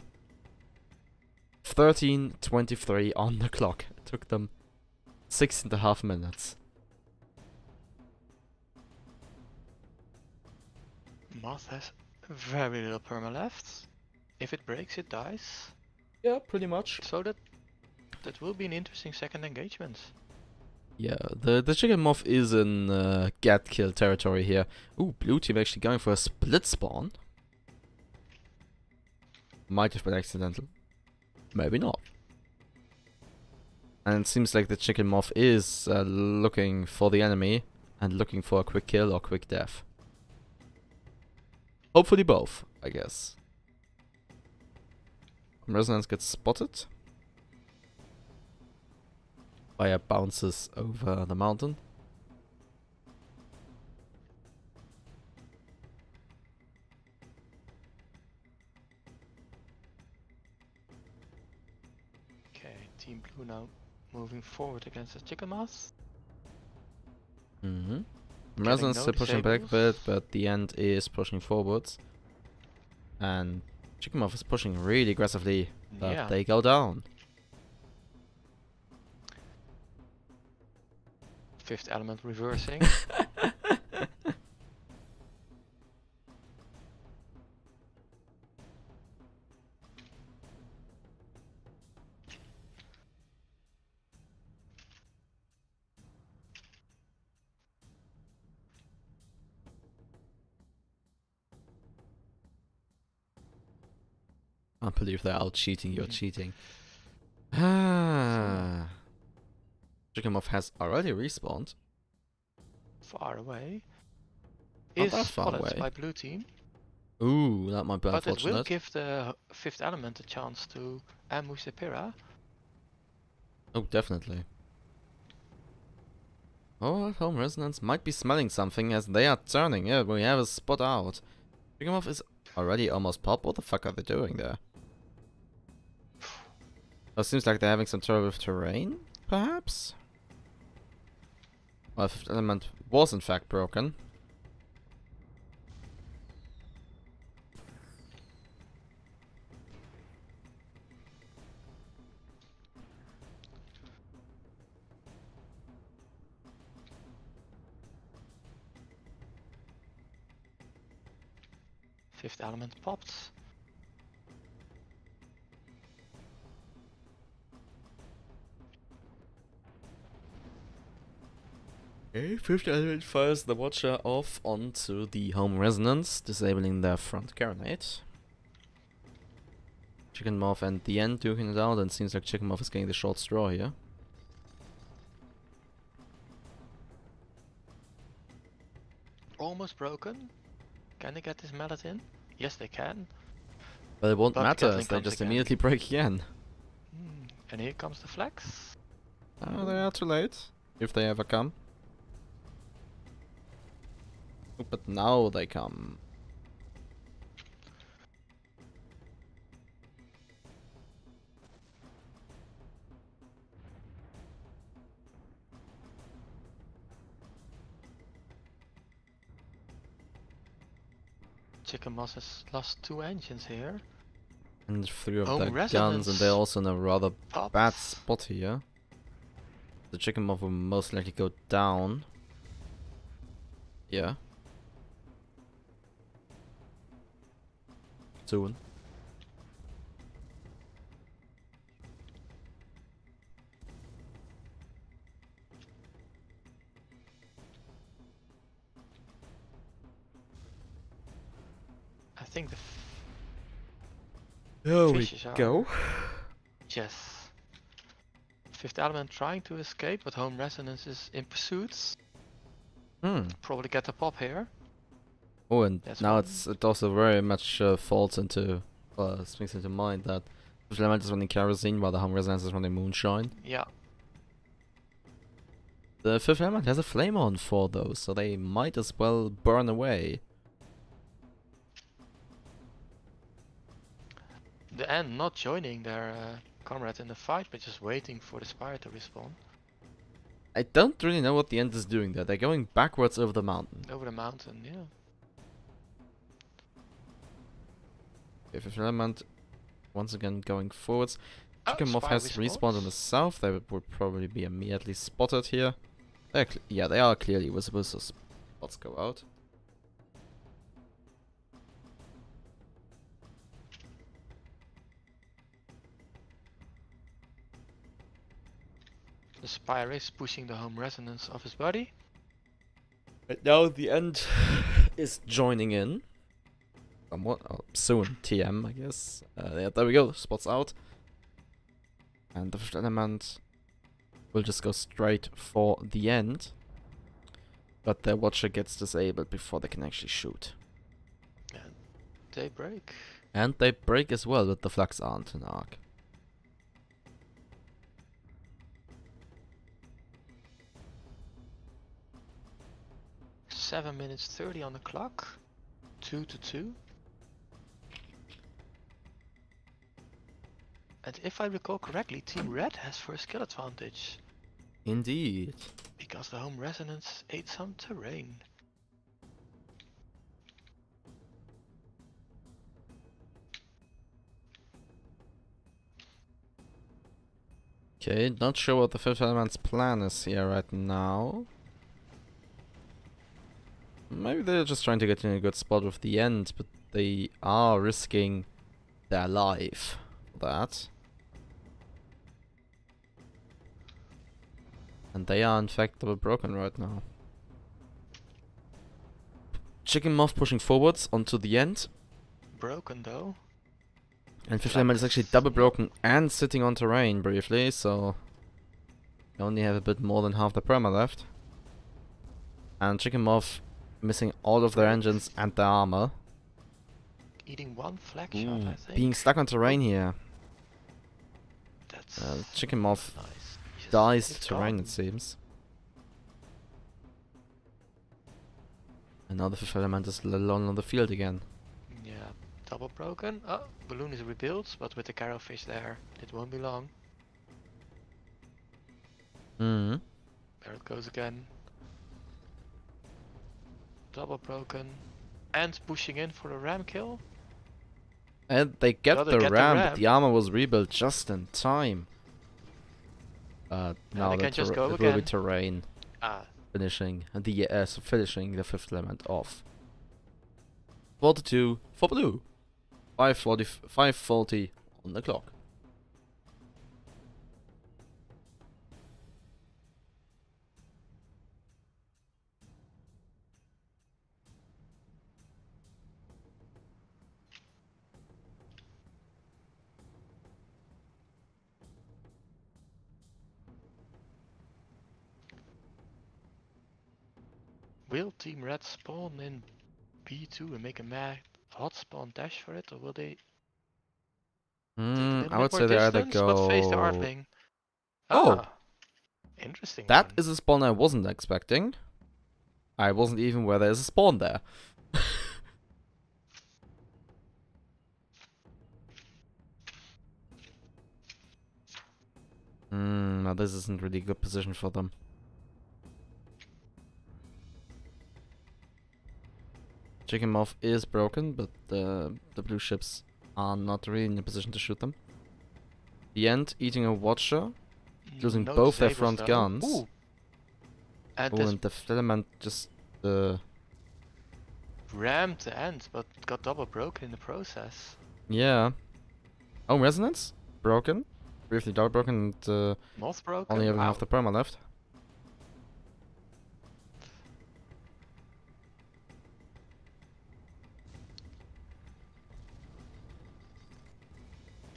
13:23 on the clock. It took them 6.5 minutes. Moth has very little perma left. If it breaks, it dies. Yeah, pretty much. So that will be an interesting second engagement. Yeah, the Chicken Moth is in get kill territory here. Ooh, blue team actually going for a split spawn. Might have been accidental. Maybe not. And it seems like the Chicken Moth is looking for the enemy. and looking for a quick kill or quick death. Hopefully both, I guess. Resonance gets spotted. Fire bounces over the mountain. Okay, Team Blue now moving forward against the chicken mouse. Mm-hmm. Getting Resonance no still pushing back a disables. bit, but the end is pushing forwards. And Chicken Muff is pushing really aggressively, but Yeah. they go down. Fifth element reversing. I believe they're out cheating, you're Mhm. cheating. Ah. Chicken Muff has already respawned. Far away. Not Is that far spotted away. by blue team. Ooh, that might be But it will unfortunate. give the fifth element a chance to ambush the Pyrrha. Oh, definitely. Oh, Home Resonance might be smelling something as they are turning. Yeah, we have a spot out. Chicken Muff is already almost pop. What the fuck are they doing there? Oh, seems like they're having some trouble with terrain, perhaps? Well, fifth element was in fact broken. Fifth element popped. Okay, fifth element fires the Watcher off onto the Home Resonance, disabling their front carronade. Chicken Muff and the end duking it out, and seems like Chicken Muff is getting the short straw here. Almost broken. Can they get this mallet in? Yes, they can. But it won't But the matter, Gatling as they comes just again. immediately break again. And here comes the flex. Oh, they are too late, if they ever come. Oh, but now they come. Chicken Moss has lost 2 engines here. And 3 of Home their guns, and Resonance they're also in a rather popped. bad spot here. The Chicken Muff will most likely go down. Yeah. Soon. I think the There we fishes are. go. Yes. Fifth element trying to escape, but Home Resonance is in pursuit. Probably get a pop here. Oh, and That's now one. it also very much falls into, springs into mind that the Element is running kerosene while the Home Resonance is running moonshine. Yeah. The fifth element has a flame on for those, so they might as well burn away. The End not joining their comrade in the fight, but just waiting for the Spire to respawn. I don't really know what the end is doing there. They're going backwards over the mountain. Over the mountain, yeah. Okay, fifth element once again going forwards. Oh, Chicken Moth Spire has respawned in the respawns. south. They would probably be immediately spotted here. Yeah, they are clearly visible, so spots go out. The Spire is pushing the Home Resonance of his body. But now the end is joining in. Somewhat soon, TM, I guess. Yeah, there we go. Spots out. And the fifth element will just go straight for the end. But their watcher gets disabled before they can actually shoot. And they break. And they break as well, but the flags aren't an arc. Seven minutes 30 on the clock. 2-2. And if I recall correctly, Team Red has first kill advantage. Indeed. Because the home resonance ate some terrain. Okay, not sure what the Fifth Element's plan is here right now. Maybe they're just trying to get in a good spot with the end, but they are risking their life for that. And they are in fact double broken right now. Chicken Moth pushing forwards onto the end. Broken though. And Fifth Element is actually double broken and sitting on terrain briefly, so you only have a bit more than half the perma left. And Chicken Moth missing all of their engines and their armor. Eating one flag shot, I think. Being stuck on terrain here. That's Chicken Moth nice. dies to It's terrain, gone. it seems. And now the Fifth Element is alone on the field again. Yeah, double broken. Oh, balloon is rebuilt, but with the Carrowfish there, it won't be long. Hmm. There it goes again. Double broken. And pushing in for the ram kill. And they get Well, they the get the ram, but ram. the armor was rebuilt just in time. Now they can just go it will be again. terrain Ah, finishing finishing the Fifth Element off. 42 for blue. 5:40 on the clock. will Team Red spawn in B2 and make a mad hot spawn dash for it, or will they take a little I bit would more say they either distance, but face the go. Artling? Oh! Ah, interesting That one. is a spawn I wasn't expecting. I wasn't even aware there's a spawn there. Now this isn't really a good position for them. Chicken Moth is broken, but the blue ships are not really in a position to shoot them. The End eating a Watcher, losing No both their disables front though. guns. Ooh. And Oh, this and the Filament just rammed the end, but got double broken in the process. yeah. Oh, Resonance broken, briefly double broken, and Moth broken. only having Wow. half the perma left.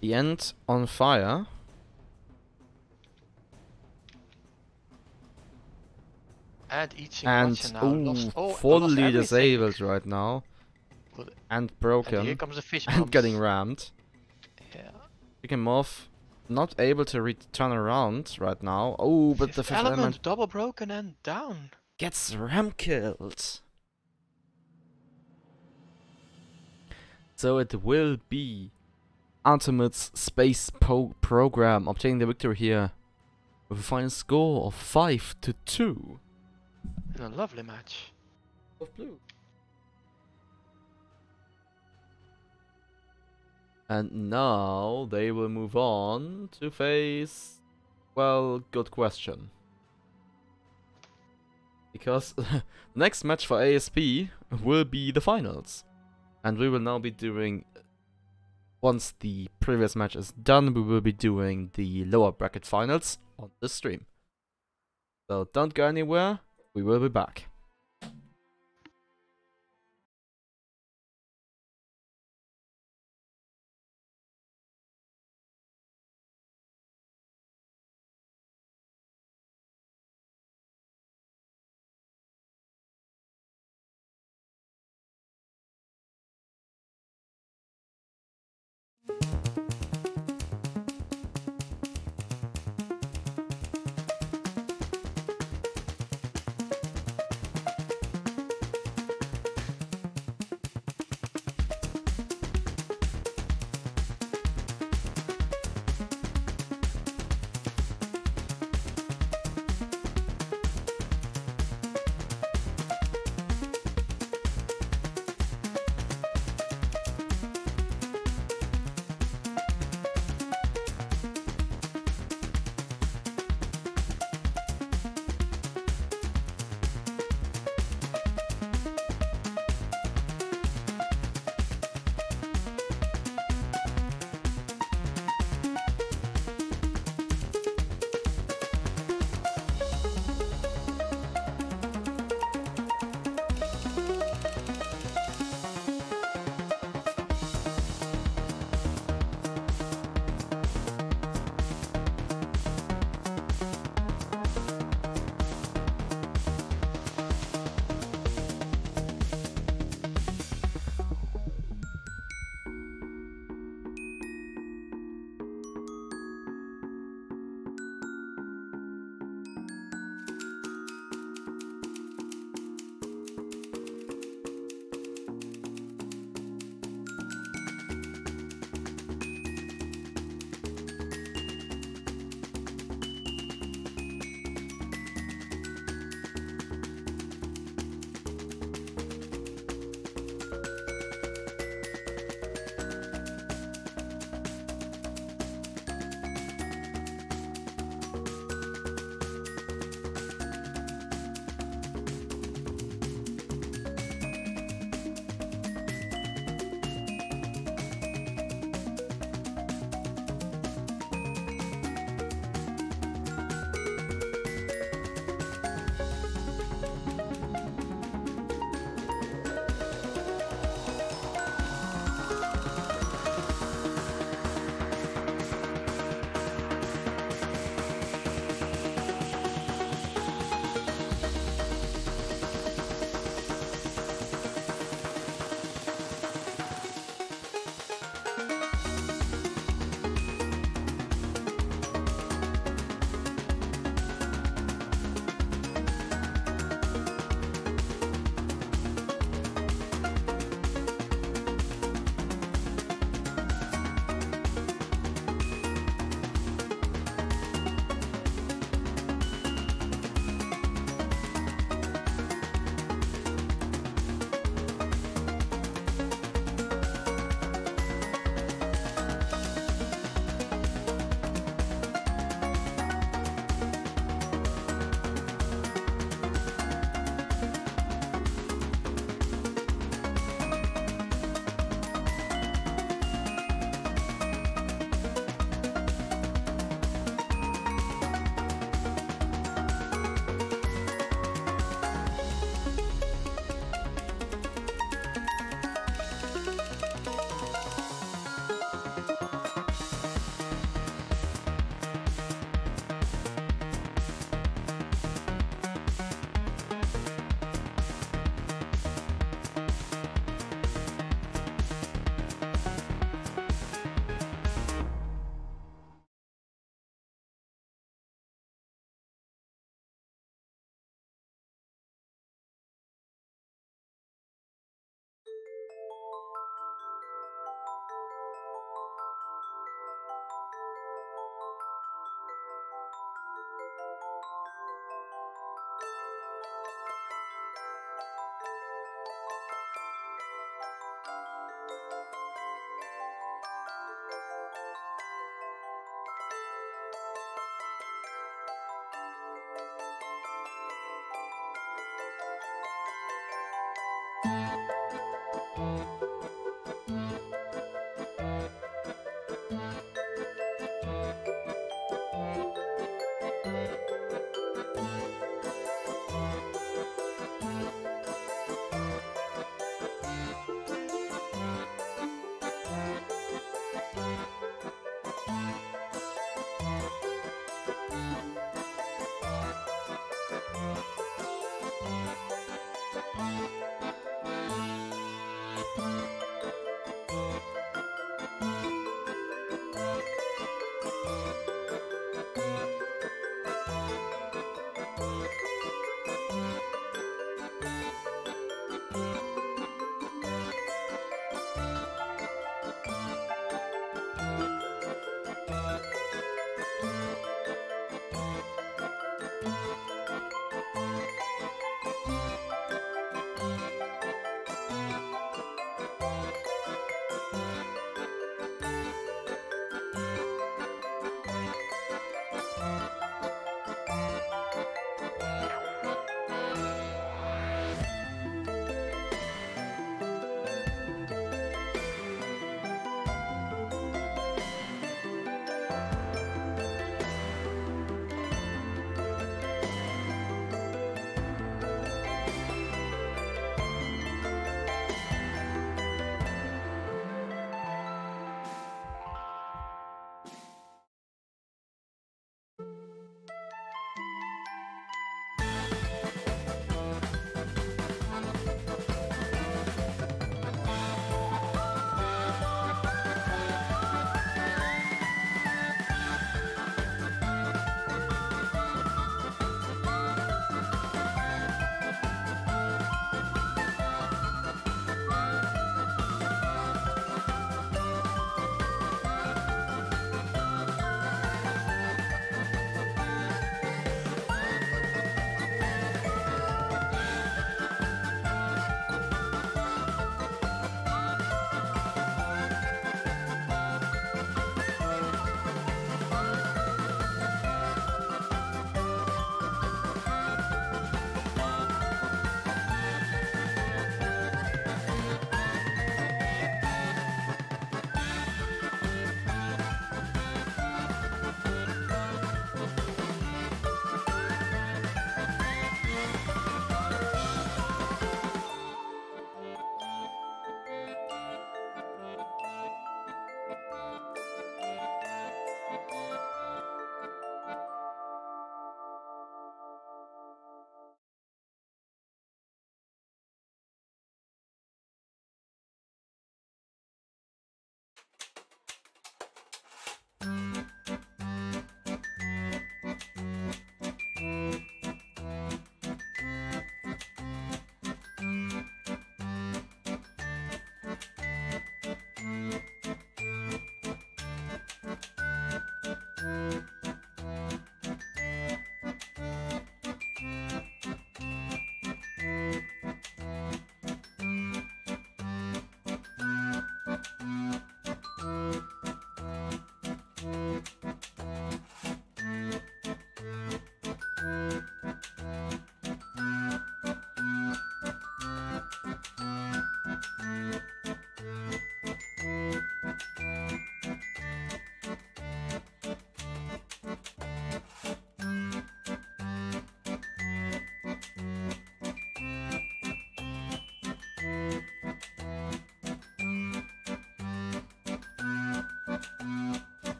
The End on fire. And each And now lost fully everything. disabled right now. Well, And And broken. here comes the fish And getting bombs. rammed. Yeah. Chicken Moth not able to turn around right now. Oh, but the Fifth Element double broken and down. gets ram killed. So it will be Ultimate's space program obtaining the victory here with a final score of 5-2. In a lovely match. Of blue. And now they will move on to face, well, good question. Because next match for ASP will be the finals. And we will now be doing, once the previous match is done, we will be doing the lower bracket finals on the stream. So don't go anywhere, we will be back.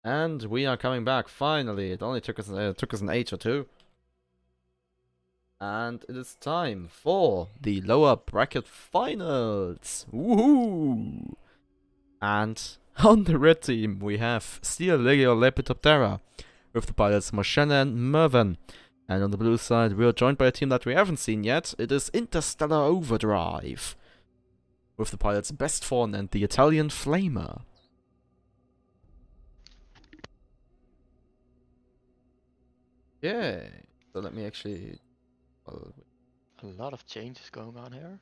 And we are coming back, finally. It only took us an age or two. And it is time for the lower bracket finals. Woohoo! And on the red team we have Steel Legio Lepidoptera with the pilots Moshenna and Mervyn. And on the blue side we are joined by a team that we haven't seen yet. It is Interstellar Overdrive with the pilots Bestfawn and the Italian Flamer. Yeah, so let me actually... Well, A lot of changes going on here.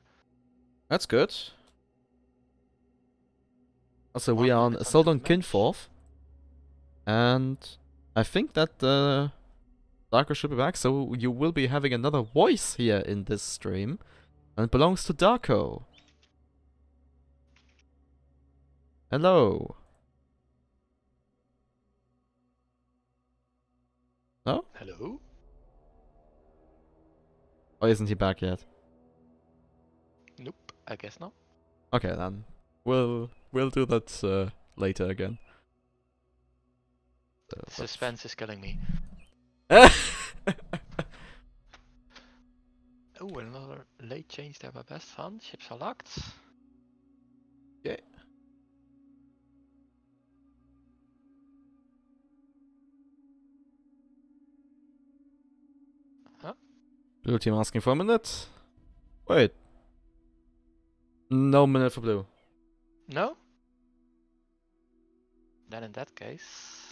that's good. Also, we 1 are on minute Soldon until the match. Kinforth. And I think that Darko should be back, so you will be having another voice here in this stream. And it belongs to Darko. Hello. No? Hello? Or isn't he back yet? Nope, I guess not. Okay, then. We'll do that later again. Suspense is killing me. But... Oh, another late change there by Best Fun. Ships are locked. Yeah. Huh? Blue team asking for a minute. Wait. No minute for blue. No? Then in that case...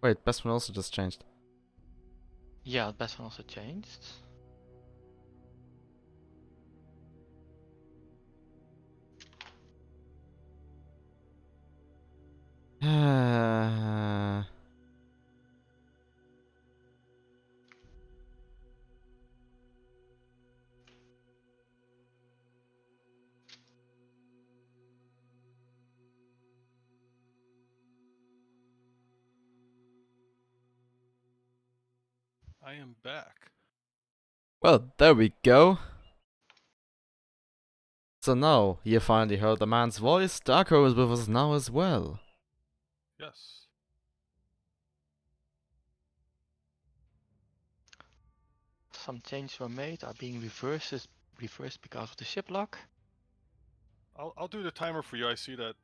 Wait, best one also just changed. Yeah, the Best Fun also changed. I am back. Well, there we go. So now, you finally heard the man's voice. Darko is with us now as well. Yes. Some changes were made, are being reversed because of the ship lock. I'll do the timer for you. I see that.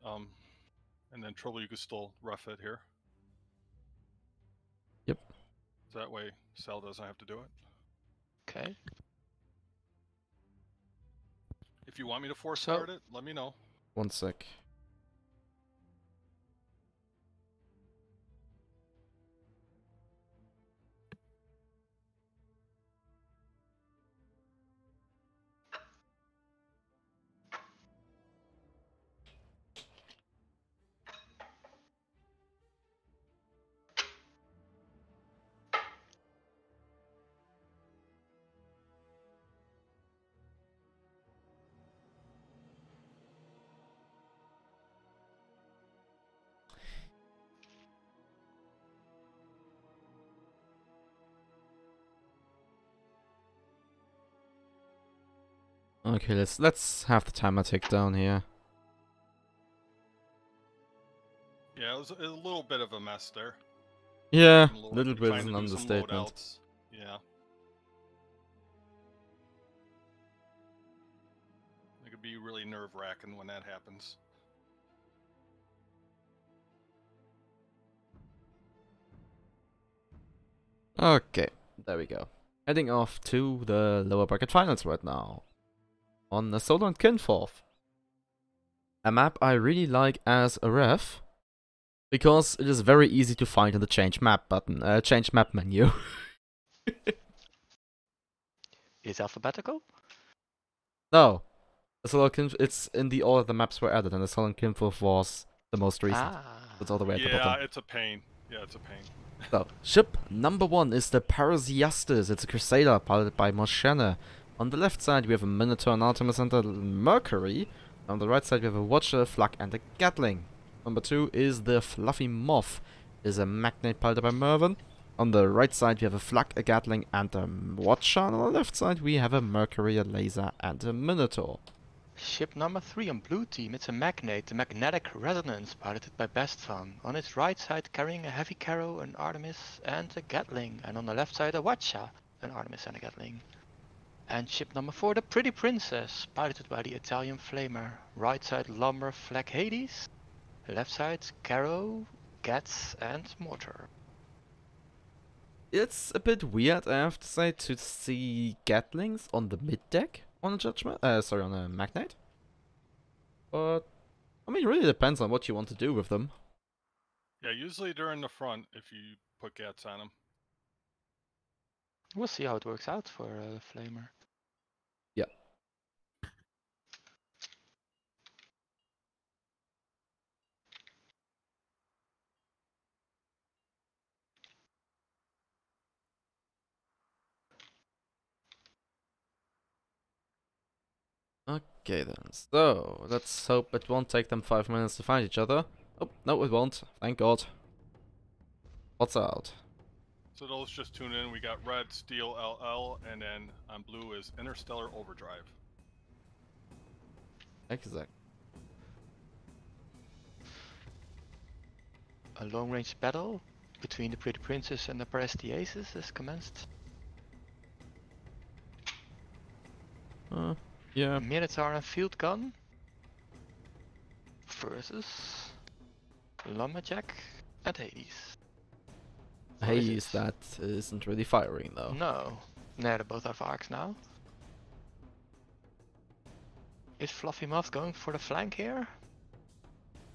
And then Trevil, you can still rough it here. So that way Cell doesn't have to do it. Okay. If you want me to force So- start it, let me know. 1 sec. Okay, let's have the timer tick down here. Yeah, it was a little bit of a mess there. Yeah, A little bit trying is to an do some understatement. loadouts. Yeah. It could be really nerve-wracking when that happens. Okay, there we go. Heading off to the lower bracket finals right now. On the Solo and Kinforth. A map I really like as a ref. Because it is very easy to find in the change map button, change map menu. Is alphabetical? No. The Solo it's in the order the maps were added, and the Solo and Kinforth was the most recent. It's all the way at the Yeah, bottom. it's a pain. Yeah, it's a pain. So, ship number 1 is the Paradis. It's a Crusader piloted by Moshana. On the left side we have a Minotaur, an Artemis, and a Mercury. On the right side we have a Watcher, a Flak, and a Gatling. Number 2 is the Fluffy Moth. It is a Magnate piloted by Mervyn. On the right side we have a Flak, a Gatling, and a Watcher. And on the left side we have a Mercury, a Laser, and a Minotaur. Ship number 3 on blue team, it's a Magnate, the Magnetic Resonance, piloted by Bestvan. On its right side carrying a Heavy Carrow, an Artemis and a Gatling. And on the left side a Watcha, an Artemis and a Gatling. And ship number 4, the Pretty Princess, piloted by the Italian Flamer. Right side Lumber, Flag Hades. Left side Carrow, Gats and Mortar. It's a bit weird, I have to say, to see Gatlings on the mid deck on a judgment. Sorry, on a Magnate. But I mean, it really depends on what you want to do with them. Yeah, usually they're in the front if you put gats on them. We'll see how it works out for Flamer. Yeah. Okay then, so let's hope it won't take them 5 minutes to find each other. Oh, no it won't, thank god. What's out? So those just tune in. We got red, steel, LL, and then on blue is Interstellar Overdrive. Exactly. A long range battle between the Pretty Princess and the Paradis has commenced. Yeah. Minotaur and Field Gun versus Lumberjack and Hades. Or is Hades, it? that isn't really firing though. No. No, they both have arcs now. Is Fluffy Moth going for the flank here?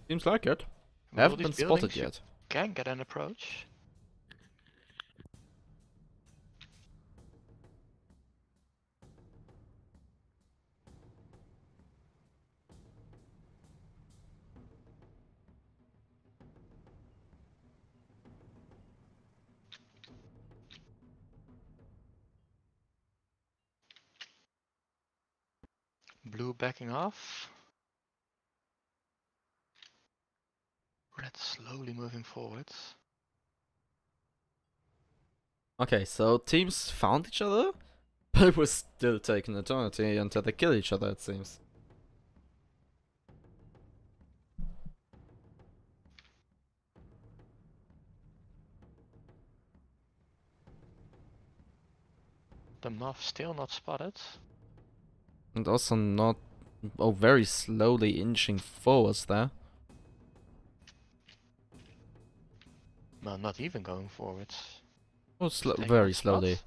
Seems like it. Will Haven't these been buildings spotted yet. can get an approach. Blue backing off. Red slowly moving forwards. Okay, so teams found each other, but it was still taking eternity until they kill each other, it seems. The moth still not spotted. And also not... Oh, very slowly inching forwards there. Well, not even going forwards. Oh, Taking very on spots. slowly.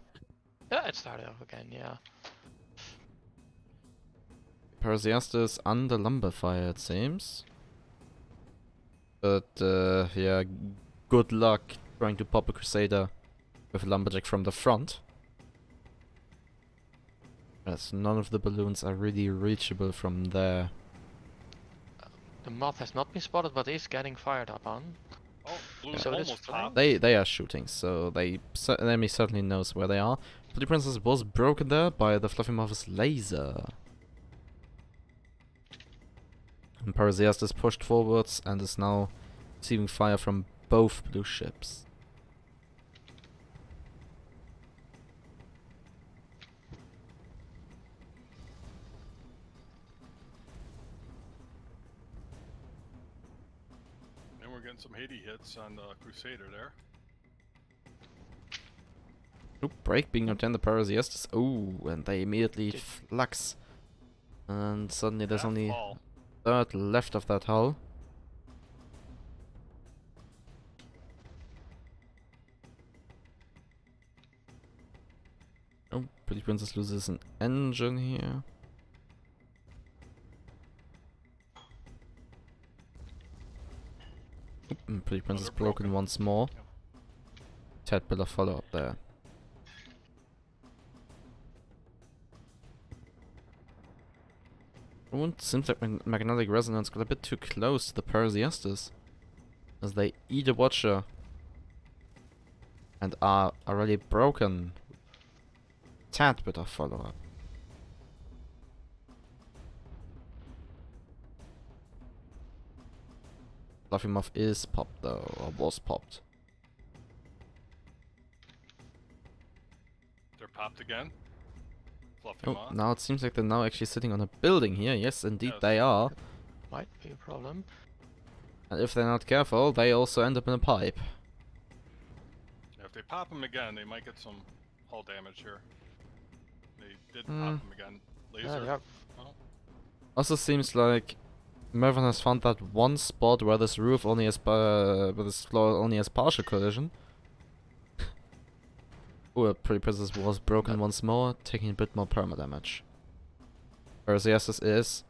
Yeah, it started off again, yeah. Parasiastus under lumber fire, it seems. But, yeah, good luck trying to pop a Crusader with a Lumberjack from the front. As none of the balloons are really reachable from there. The moth has not been spotted, but is getting fired up on. Oh, blue's So it is almost flying. top. They are shooting, so the enemy certainly knows where they are. Bloody Princess was broken there by the Fluffy Moth's laser. And Parasiastus pushed forwards and is now receiving fire from both blue ships. And we're getting some Haiti hits on the Crusader there. Oop, break being obtained the Parasiastus. Oh, and they immediately flux. And suddenly there's Half only hull. third left of that hull. Oh, Pretty Princess loses an engine here. Oop, and Pretty Princess they're broken broken. once more. Yep. Tad bit of follow up there. Oh, it seems like magnetic resonance got a bit too close to the Parasiastus, as they eat a watcher and are already broken. Tad bit of follow up. Fluffy Muff is popped though, or was popped. They're popped again. Fluffy Oh, moth. now it seems like they're now actually sitting on a building here. Yes, indeed Yes. they are. Might be a problem. And if they're not careful, they also end up in a pipe. If they pop them again, they might get some hull damage here. They did Hmm. pop them again. Yeah, Laser. they are. Oh, Also seems like Mervyn has found that one spot where this roof only has where this floor only has partial collision. Oh, Pretty Princess was broken once more, taking a bit more perma damage. Parasiastus is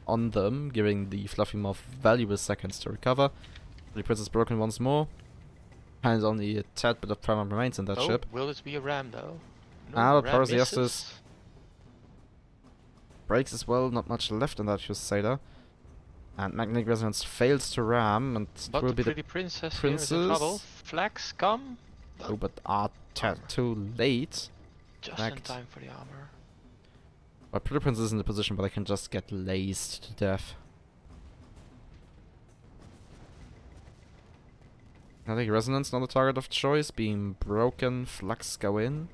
on them, giving the Fluffy Moth valuable seconds to recover. Pretty Princess broken once more, and only a tad bit of perma remains in that Oh, ship. will this be a ram though? No, Ah, but ram Parasiastus misses. breaks as well, not much left in that Crusader. And Magnetic Resonance fails to ram, and it But will the be the pretty princess here is in trouble. Flags come. oh, but are too late. Just in Fact. time for the armor. But Pretty Princess is in the position where they can just get laced to death. Magnetic Resonance, not a target of choice, being broken. Flux go in.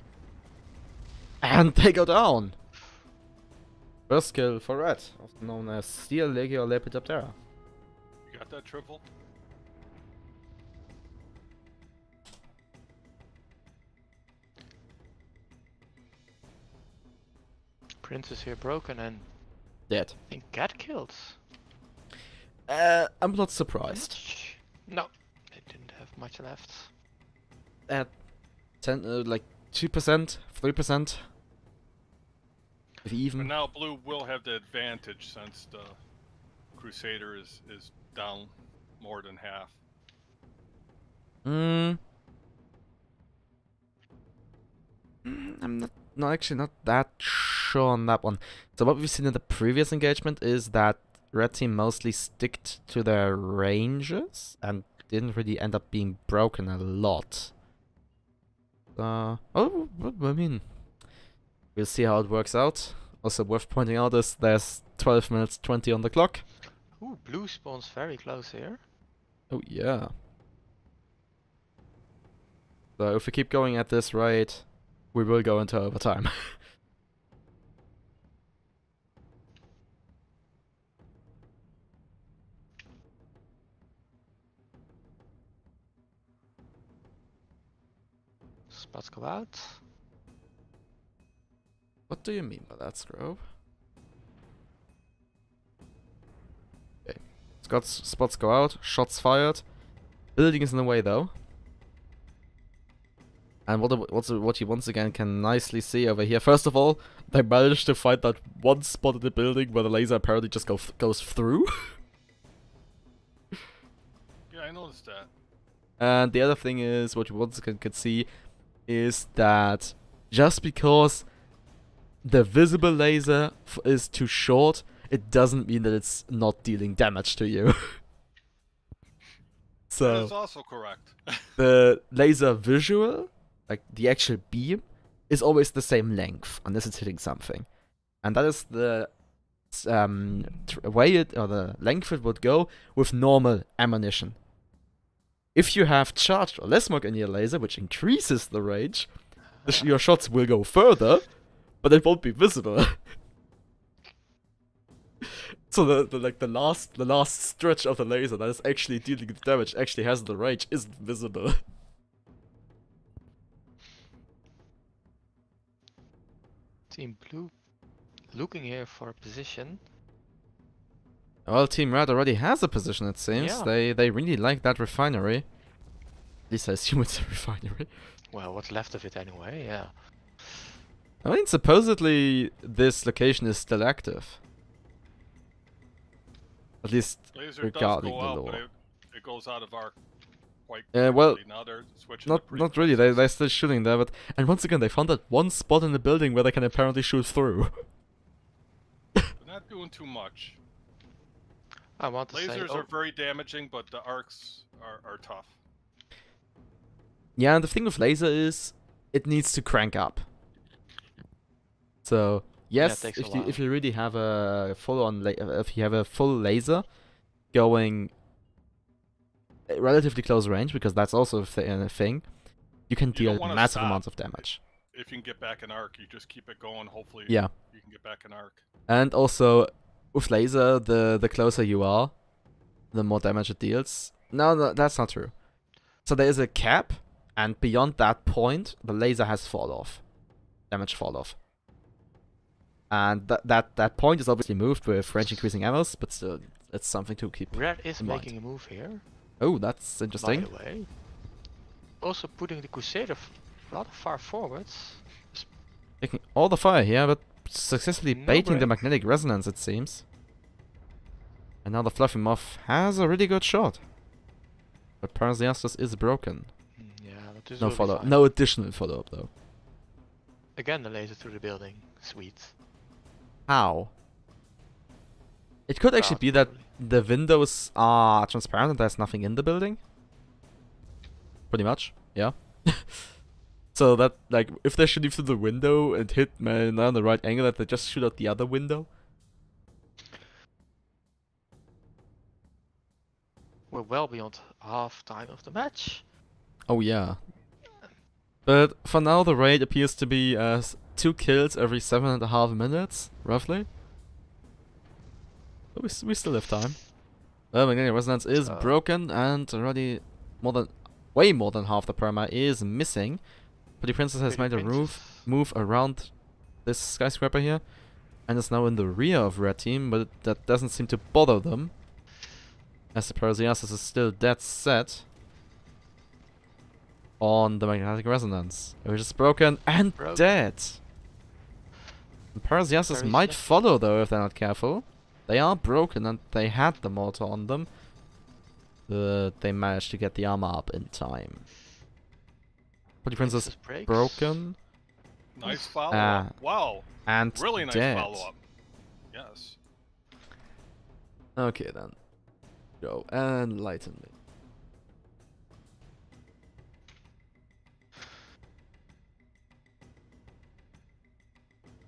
And they go down! First kill for Red, also known as Steel Legio Lepidoptera. you got that, Trevil? Princess here broken and Dead. I think get killed. I'm not surprised. No, they didn't have much left. At 10, like 2%, 3%. If But even. now blue will have the advantage since the Crusader is down more than half. I'm not actually not that sure on that one. So what we've seen in the previous engagement is that Red Team mostly sticked to their ranges and didn't really end up being broken a lot. I mean, we'll see how it works out. Also worth pointing out is there's 12 minutes 20 on the clock. Ooh, blue spawns very close here. Oh yeah. So if we keep going at this rate, we will go into overtime. Spots go out. What do you mean by that, Scrove? Okay. Spots go out, shots fired. Building is in the way though. And what you once again can nicely see over here. First of all, they managed to find that one spot in the building where the laser apparently just goes through. Yeah, I noticed that. And the other thing is, what you once again could see, is that just because the visible laser is too short, it doesn't mean that it's not dealing damage to you. So That is also correct. the laser visual, like the actual beam, is always the same length unless it's hitting something, and that is the way it, or the length it would go with normal ammunition. If you have charged or less smoke in your laser, which increases the range, your shots will go further, but it won't be visible. So the last stretch of the laser that is actually dealing the damage, actually has the range, isn't visible. Team Blue looking here for a position. Well, Team Red already has a position, it seems. Yeah. They really like that refinery. At least I assume it's a refinery. Well, what's left of it anyway, yeah. I mean, supposedly this location is still active. At least Laser regarding does go the out, lore. but it goes out of arc quite Well, quickly. Now they're switching to not really. They're still shooting there, but and once again they found that one spot in the building where they can apparently shoot through. They're not doing too much. I want to say... Lasers are very damaging, but the arcs are tough. Yeah, and the thing with laser is it needs to crank up. So yes, it takes a if you really have a if you have a full laser going at relatively close range, because that's also a thing, you can You deal don't wanna massive stop. amounts of damage. If you can get back in arc, you just keep it going. Hopefully, Yeah. you can get back in arc. And also, with laser, the closer you are, the more damage it deals. No, that's not true. So there is a cap, and beyond that point, the laser has fall off. Damage fall off. And that point is obviously moved with range increasing arrows, but still, it's something to keep. Red is in mind. making a move here, Oh, that's interesting. by the way. Also putting the Crusader rather far forwards. Taking all the fire here, but successfully No baiting the break. magnetic resonance, it seems. And now the Fluffy Moth has a really good shot. But Paradis is broken. Yeah, but this No will be follow-up. fine. No additional follow-up, though. Again, the laser through the building. Sweet. How? It could actually Ah, be that probably. the windows are transparent and there's nothing in the building. Pretty much, yeah. So that, like, if they're shooting through the window and hit man on the right angle, that they just shoot out the other window. We're well beyond half time of the match. Oh yeah. But for now, the rate appears to be 2 kills every 7.5 minutes, roughly. But we still have time. Magnetic resonance is broken, and already way more than half the perma is missing. But the princess has made a move around this skyscraper here, and is now in the rear of red team, but that doesn't seem to bother them, as the Paradis is still dead set on the magnetic resonance, which is broken and dead. The Paradis might follow though if they're not careful. They are broken and they had the mortar on them, but they managed to get the armor up in time. But the princess broken. Nice follow-up. Wow. And really nice dead. follow-up. Yes. Okay then. Go enlighten me.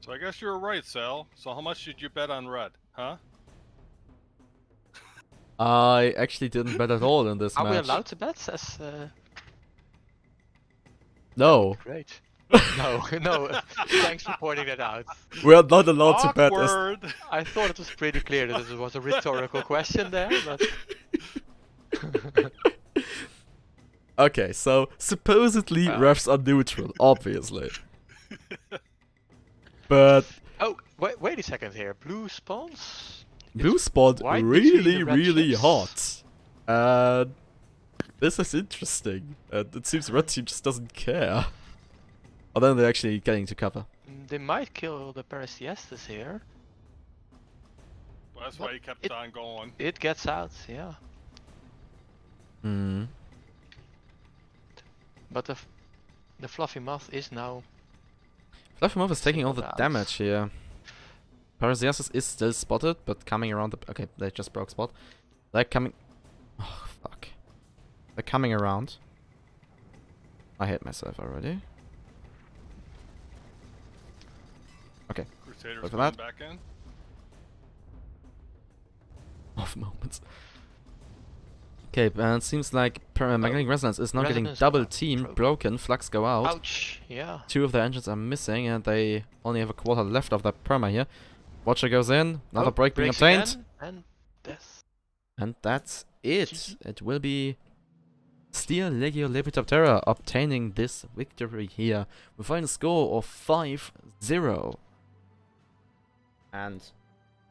So I guess you were right, Sal. So how much did you bet on red, huh? I actually didn't bet at all in this Are match. we allowed to bet? As No. Great. No, no. Thanks for pointing that out. We are not allowed to bet. Awkward. I thought it was pretty clear that it was a rhetorical question there, but... Okay, so supposedly refs are neutral, obviously. But oh, wait a second here. Blue spawns? blue spawned white between really, the red really chips? hot. And this is interesting. And it seems red team just doesn't care. Or then they're actually getting to cover. They might kill the Parasiestes here. Well, that's But why he kept it- on going. It gets out, yeah. Hmm. But the fluffy moth is now. Fluffy Moth is taking all the Singled out. damage here. Parasiasis is still spotted, but coming around the... Okay, they just broke spot. They're coming... Oh, fuck. They're coming around. I hit myself already. Okay. Crusaders Wait for going that. back in. Off moments. Okay, it seems like Magnetic Resonance is now getting Resonance double got teamed, broken. broken, Flux go out. Ouch! Yeah. 2 of their engines are missing and they only have a quarter left of their perma here. Watcher goes in, another break being breaks obtained. again, and death. And that's it. GG. It will be Steel Legio Lepidoptera obtaining this victory here with a final score of 5-0. And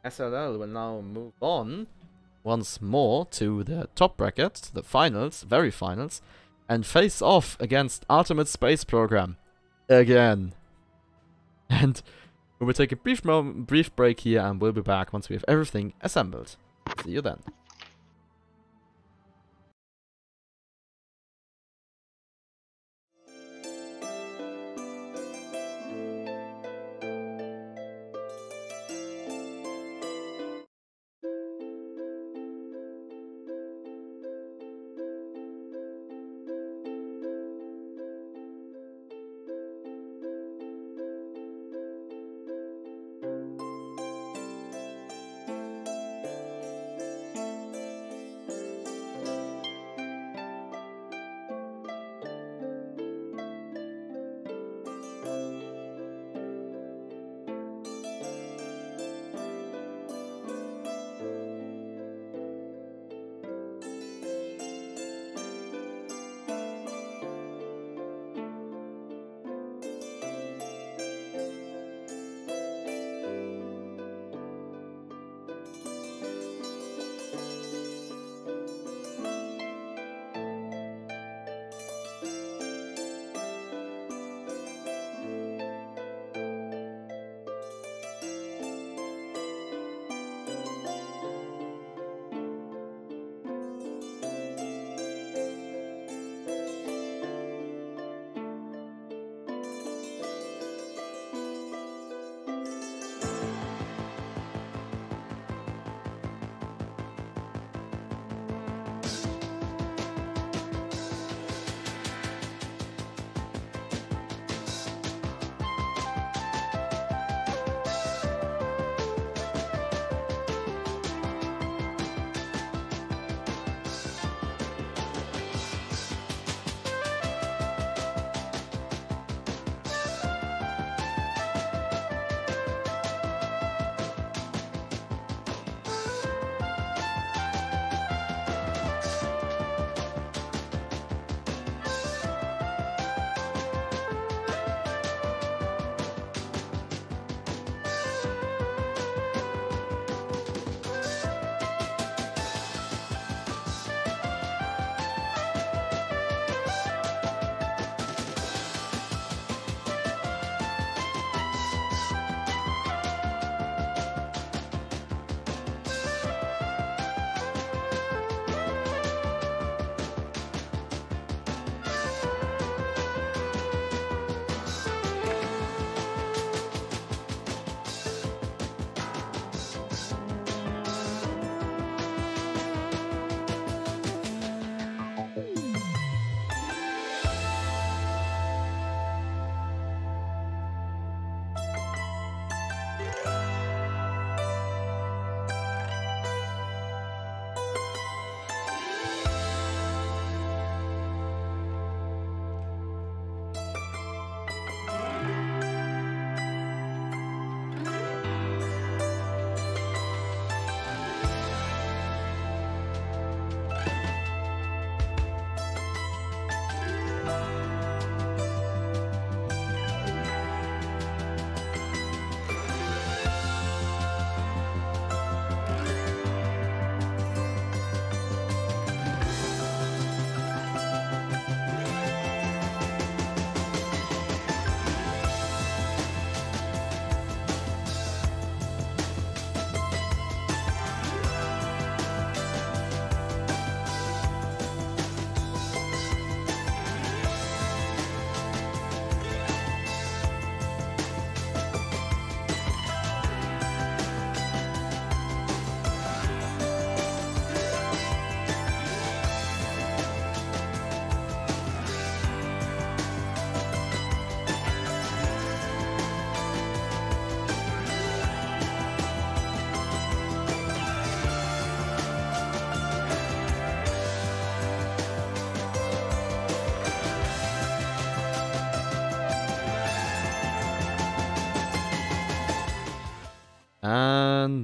SLL will now move on once more to the top bracket, to the finals, very finals, and face off against Ultimate Space Program again. And we will take a brief break here and we'll be back once we have everything assembled. See you then.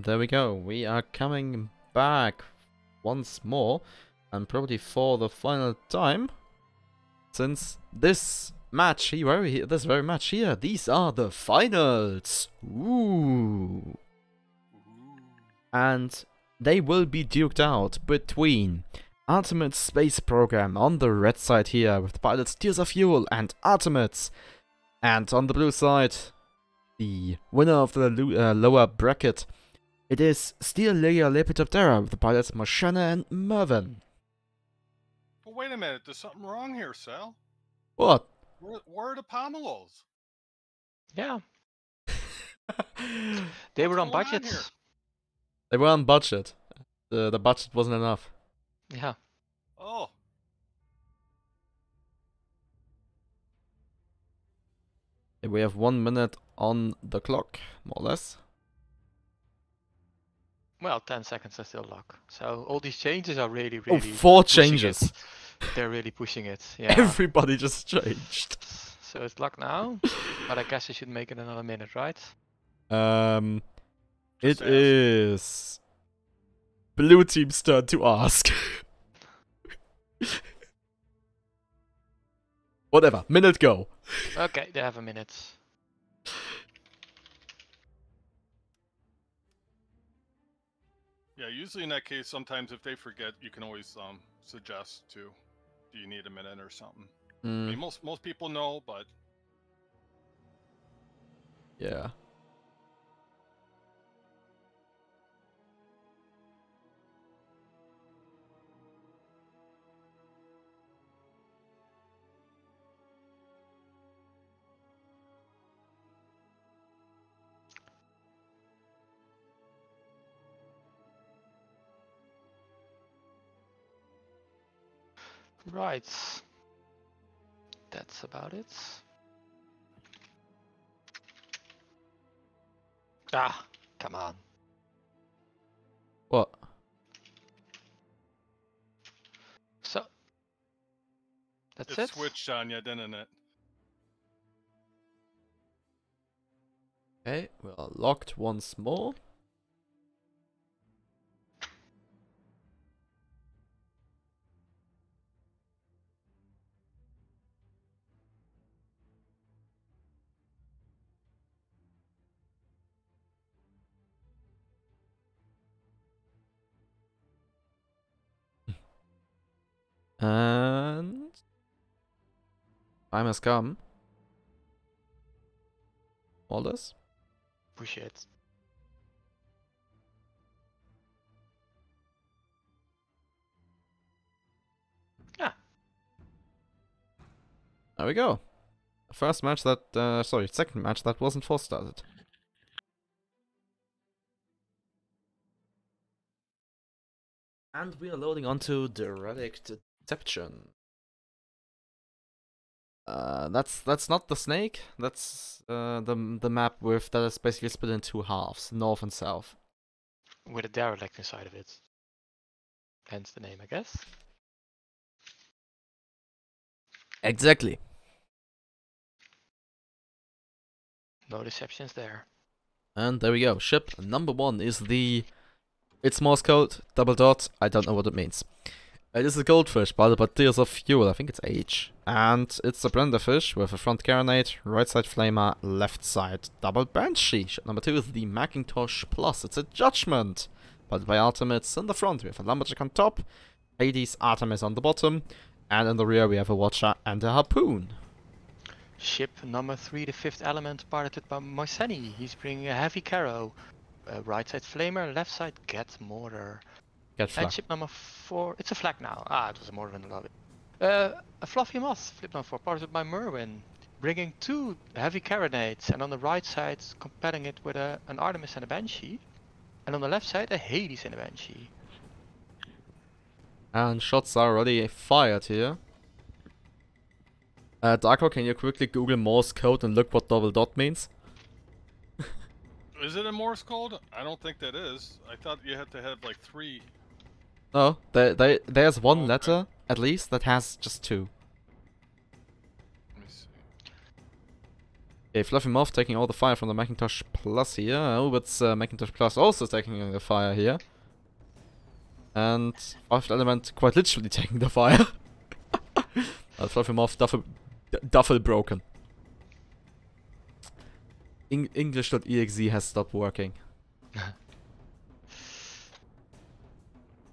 there we go. We are coming back once more, and probably for the final time, since this match here, this very match here, these are the finals. Ooh. And they will be duked out between Ultimate Space Program on the red side here with the pilots Tears of Fuel and Ultimates, and on the blue side, the winner of the lower bracket, it is Steel Layer Lepidoptera with the pilots Moshana and Mervin. Well, wait a minute. There's something wrong here, Sal. What? Where are the Pomelos? Yeah. They were on going on here? budget. They were on budget. The budget wasn't enough. Yeah. Oh. We have 1 minute on the clock, more or less. Well, 10 seconds are still lock. So all these changes are really, Oh, really. 4 pushing changes. it. They're really pushing it. Yeah. Everybody just changed. So it's lock now, but I guess I should make it another minute, right? It Just ask. is blue team's turn to ask. Whatever, minute go. Okay, they have a minute. Yeah, usually in that case, sometimes if they forget, you can always suggest to, do you need a minute or something? I mean, most people know, but Yeah. Right. That's about it. Ah, come on. What? So. That's it it? switched on you, didn't it? Okay, we are locked once more. And time has come. All this. Push it. Yeah. There we go. First match that, sorry, second match that wasn't force started. And we are loading onto the Relic Deception. That's not the snake. That's the map with that is basically split in 2 halves, north and south. With a derelict inside of it. Hence the name, I guess. Exactly. No deceptions there. And there we go. Ship number 1 is the. It's Morse code, double dot. I don't know what it means. It is a goldfish, but Tears of Fuel. I think it's H. And it's a blenderfish with a front carronade, right side flamer, left side double banshee. Ship number 2 is the Macintosh Plus. It's a judgment, piloted by Artemis. In the front we have a lumberjack on top, Hades, Artemis on the bottom, and in the rear we have a watcher and a harpoon. Ship number 3, the 5th element, piloted by Moiseni. He's bringing a heavy carro. Right side flamer, left side get mortar. Get flag. And ship number 4, it's a flag now. Ah, it was a mortar in the lobby. A fluffy moth, flip number 4, piloted by Merwin. Bringing 2 heavy carronades, and on the right side, comparing it with an Artemis and a Banshee. And on the left side, a Hades and a Banshee. And shots are already fired here. Darko, can you quickly Google Morse code and look what double dot means? Is it a Morse code? I don't think that is. I thought you had to have like 3. Oh, there's one Okay. letter, at least, that has just 2. Let me see. Okay, Fluffy Moth taking all the fire from the Macintosh Plus here. Oh, but Macintosh Plus also taking the fire here. And Fifth Element quite literally taking the fire. Fluffy Moth duffel broken. English.exe has stopped working.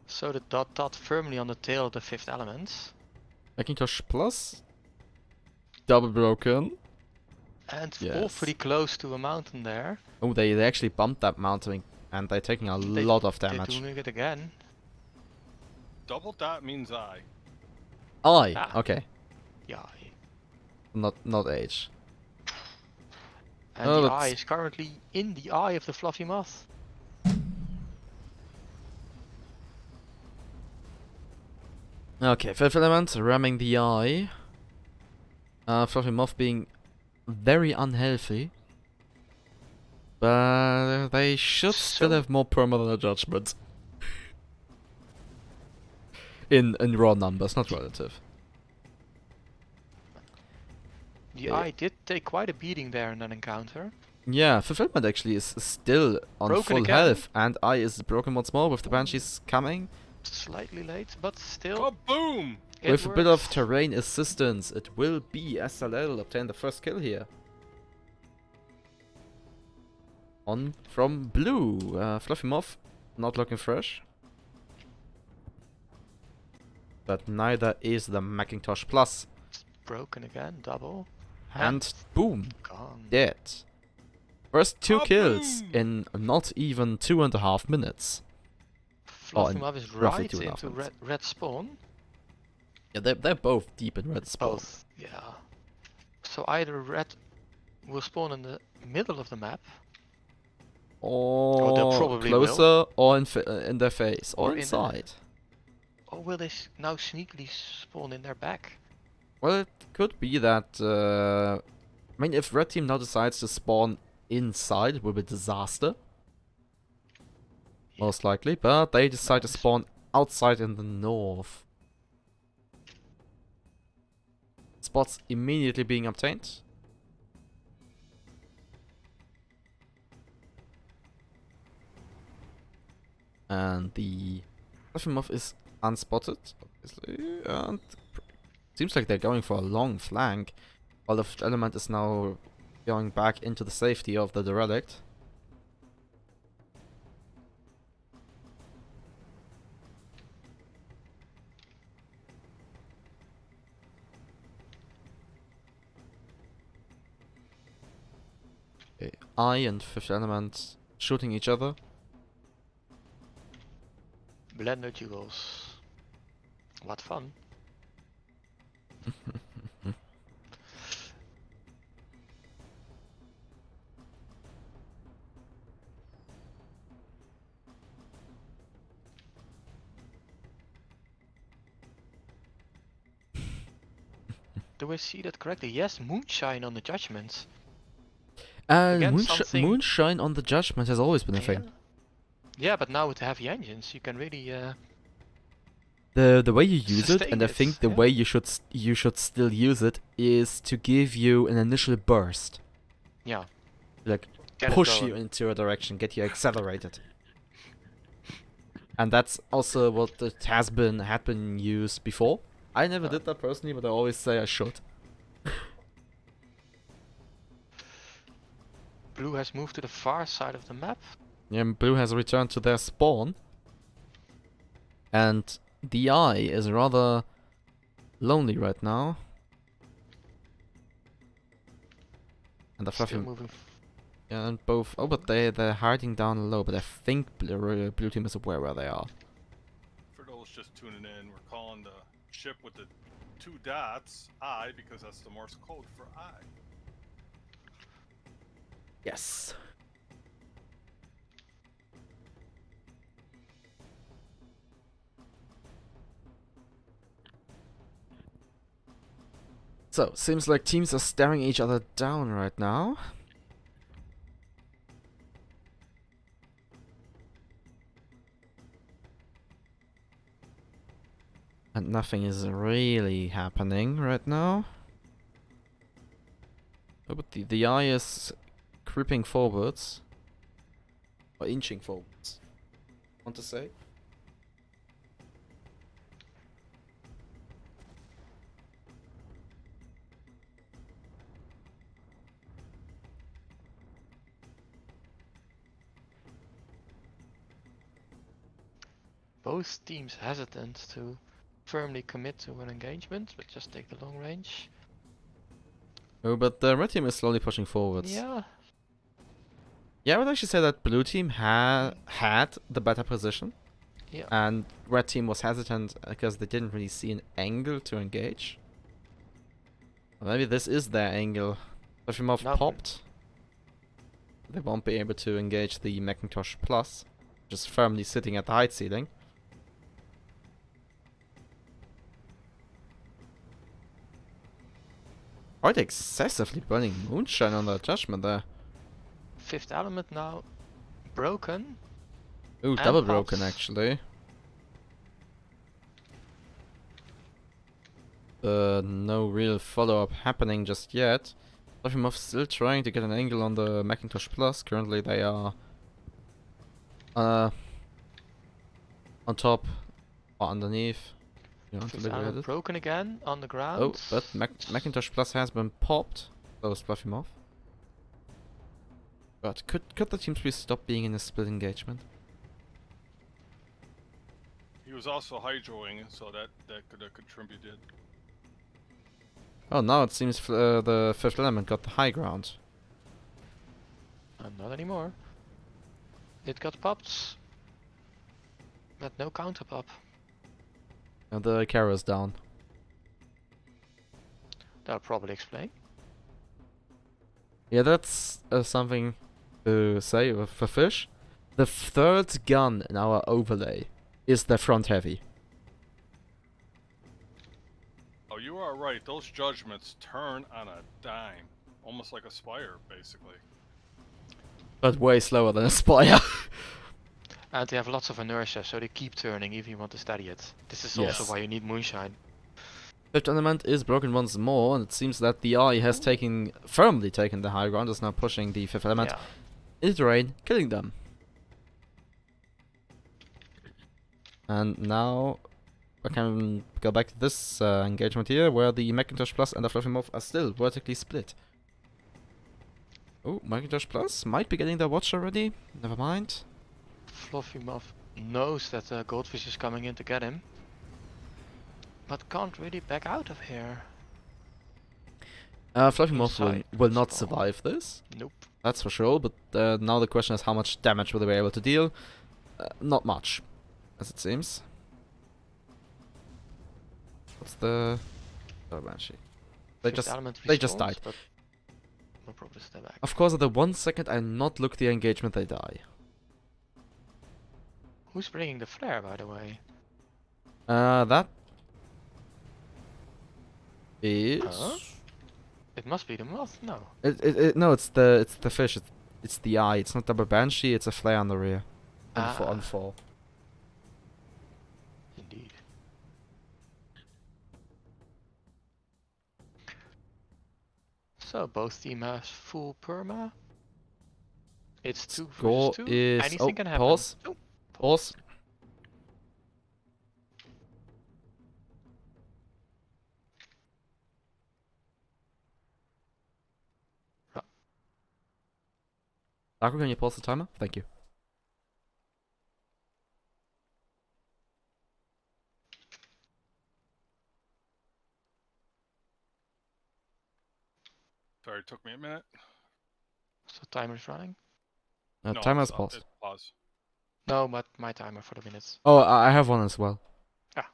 So the dot firmly on the tail of the Fifth Element. Macintosh Plus double broken. And Yes. awfully close to a mountain there. Oh, they actually bumped that mountain and they're taking a lot of damage. They're doing it again. Double dot means I. Okay. Yeah. Not H. And the eye is currently in the eye of the Fluffy Moth. Okay, Fifth Element ramming the eye. Fluffy Moth being very unhealthy. But they should still have more permanent judgment. in raw numbers, not relative. The eye did take quite a beating there in that encounter. Yeah, Fifth Element actually is still on Broken full again. health, and eye is broken once more with the Banshees coming. Slightly late, but still. Kaboom! With a bit of terrain assistance, it will be SLL obtain the first kill here. On from blue, Fluffy Moth not looking fresh. But neither is the Macintosh Plus. Broken again, double. And boom, Gone. dead. First two kills Kaboom! in not even 2.5 minutes. Fluffy Moth is roughly right 2.5 into minutes. red spawn. Yeah, they're both deep in red spawn. Both, yeah. So either red will spawn in the middle of the map, Or they'll probably closer, or in their face, or Or in the- inside. or will they now sneakily spawn in their back? Well, it could be that. I mean, if red team now decides to spawn inside, it will be a disaster. Most likely, but they decide to spawn outside in the north. Spots immediately being obtained. And the Fluffy Moth is unspotted, obviously, and seems like they're going for a long flank, while the Fifth Element is now going back into the safety of the derelict. Okay, I and Fifth Element shooting each other. Blender duels. What fun. Do I see that correctly? Yes, moonshine on the judgments. Again, something- Moonshine on the Judgment has always been a thing. Yeah, but now with the heavy engines, you can really. The way you use it, Sustain and I it, think the yeah. way you should still use it, is to give you an initial burst, Yeah. like Get it push you going. into a direction, get you accelerated. And that's also what it had been used before. I never did that personally, but I always say I should. Blue has moved to the far side of the map. Yeah, and blue has returned to their spawn, and the eye is rather lonely right now. And the Still Fluffy, moving. yeah, and both. Oh, but they're hiding down low. But I think blue team is aware where they are. For those just tuning in, we're calling the ship with the 2 dots I because that's the Morse code for I. Yes. So, seems like teams are staring each other down right now. And nothing is really happening right now. Oh, but the eye is creeping forwards. Or inching forwards. Want to say? Both teams hesitant to firmly commit to an engagement, but just take the long range. Oh, but the red team is slowly pushing forwards. Yeah. Yeah, I would actually say that blue team had the better position. Yeah. And red team was hesitant because they didn't really see an angle to engage. Or maybe this is their angle. Trevil popped. They won't be able to engage the Macintosh Plus, just firmly sitting at the height ceiling. Quite excessively burning moonshine on the judgment there. Fifth element now broken. Ooh, double broken actually. No real follow-up happening just yet. Trevil still trying to get an angle on the Macintosh Plus. Currently they are on top or underneath. Fifth element broken again on the ground. Oh, but Macintosh Plus has been popped. So Fluffy. But could the teams please stop being in a split engagement? He was also hydroing, so that could have contributed. Oh, now it seems the fifth element got the high ground. Not anymore. It got popped, but no counter pop. And the carrier's down. That'll probably explain. Yeah, that's something to say for fish. The third gun in our overlay is the front heavy. Oh, you are right. Those judgments turn on a dime. Almost like a Spire, basically. But way slower than a Spire. And they have lots of inertia, so they keep turning even if you want to steady it. This is Yes. also why you need moonshine. Fifth element is broken once more, and it seems that the eye has firmly taken the high ground, is now pushing the fifth element into the rain, killing them. And now I can go back to this engagement here, where the Macintosh Plus and the Fluffy Muff are still vertically split. Oh, Macintosh Plus might be getting their watch already. Never mind. Fluffy Muff knows that the goldfish is coming in to get him, but can't really back out of here. Fluffy Muff will not survive this. Nope. That's for sure, but now the question is how much damage will they be able to deal? Not much, as it seems. What's the... Oh, Banshee. They just died. No problem to stay back. Of course, at the 1 second I not look the engagement, they die. Who's bringing the flare, by the way? That is... Huh? It must be the moth. No. No, it's the fish. It's the eye. It's not double banshee. It's a flare on the rear. On fall. Indeed. So both team has full perma. It's 2 versus 2. Is Anything can happen. Pause. Oh, Pause. Darko, can you pause the timer? Thank you. Sorry, it took me a minute. So timer is running? No, No, timer's it's paused. pause. No, but my timer for the minutes. Oh, I have one as well. Ah.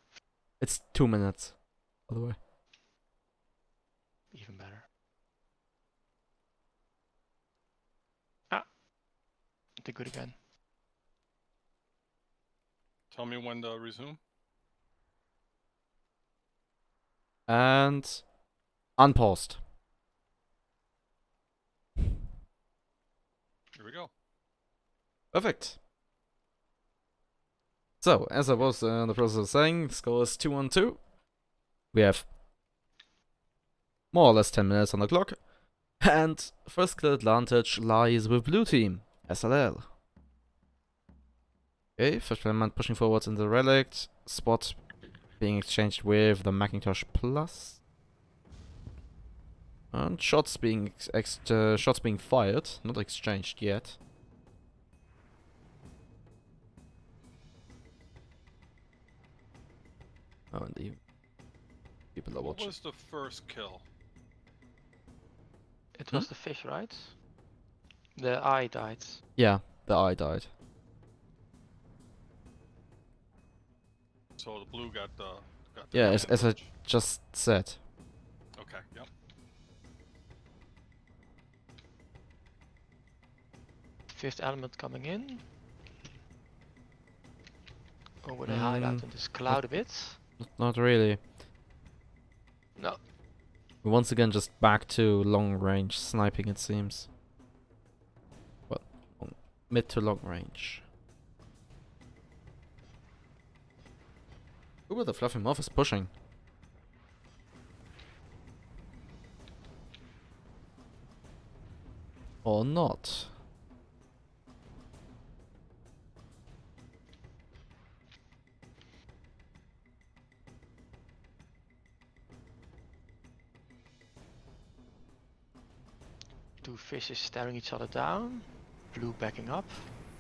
It's 2 minutes, by the way. Even better. Did good again. Tell me when to resume. And unpaused. Here we go. Perfect. So, as I was in the process of saying, the score is 2-2. We have more or less 10 minutes on the clock. And first clear advantage lies with blue team, SLL. Okay, first element pushing forwards in the relic, spot being exchanged with the Macintosh Plus. And shots being fired, not exchanged yet. Oh, and the people are What watching. was the first kill? It was the fish, right? The eye died. Yeah, the eye died. So the blue got the Yeah, as I advantage. just said. Okay, yep. Fifth element coming in. Or would they hide out in this cloud a bit? Not really. No. Once again, just back to long range sniping, it seems. Well, mid to long range. Ooh, the Fluffy Muff is pushing. Or not. Two fishes staring each other down. Blue backing up.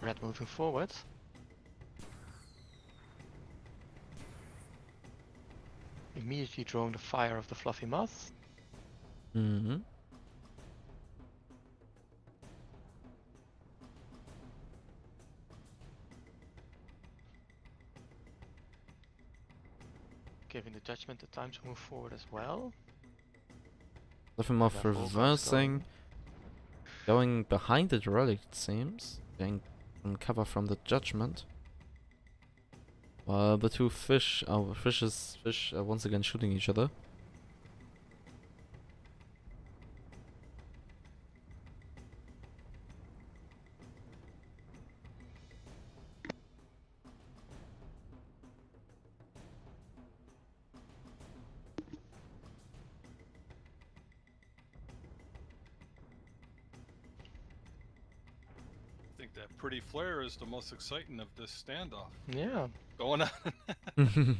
Red moving forward. Immediately drawing the fire of the fluffy moth. Mm-hmm. Giving the judgment the time to move forward as well. Fluffy Muff That full reversing. Going behind the relic, it seems. Getting some cover from the judgment. While the two fish are once again shooting each other. I think that pretty flare is the most exciting of this standoff. Yeah. Going on.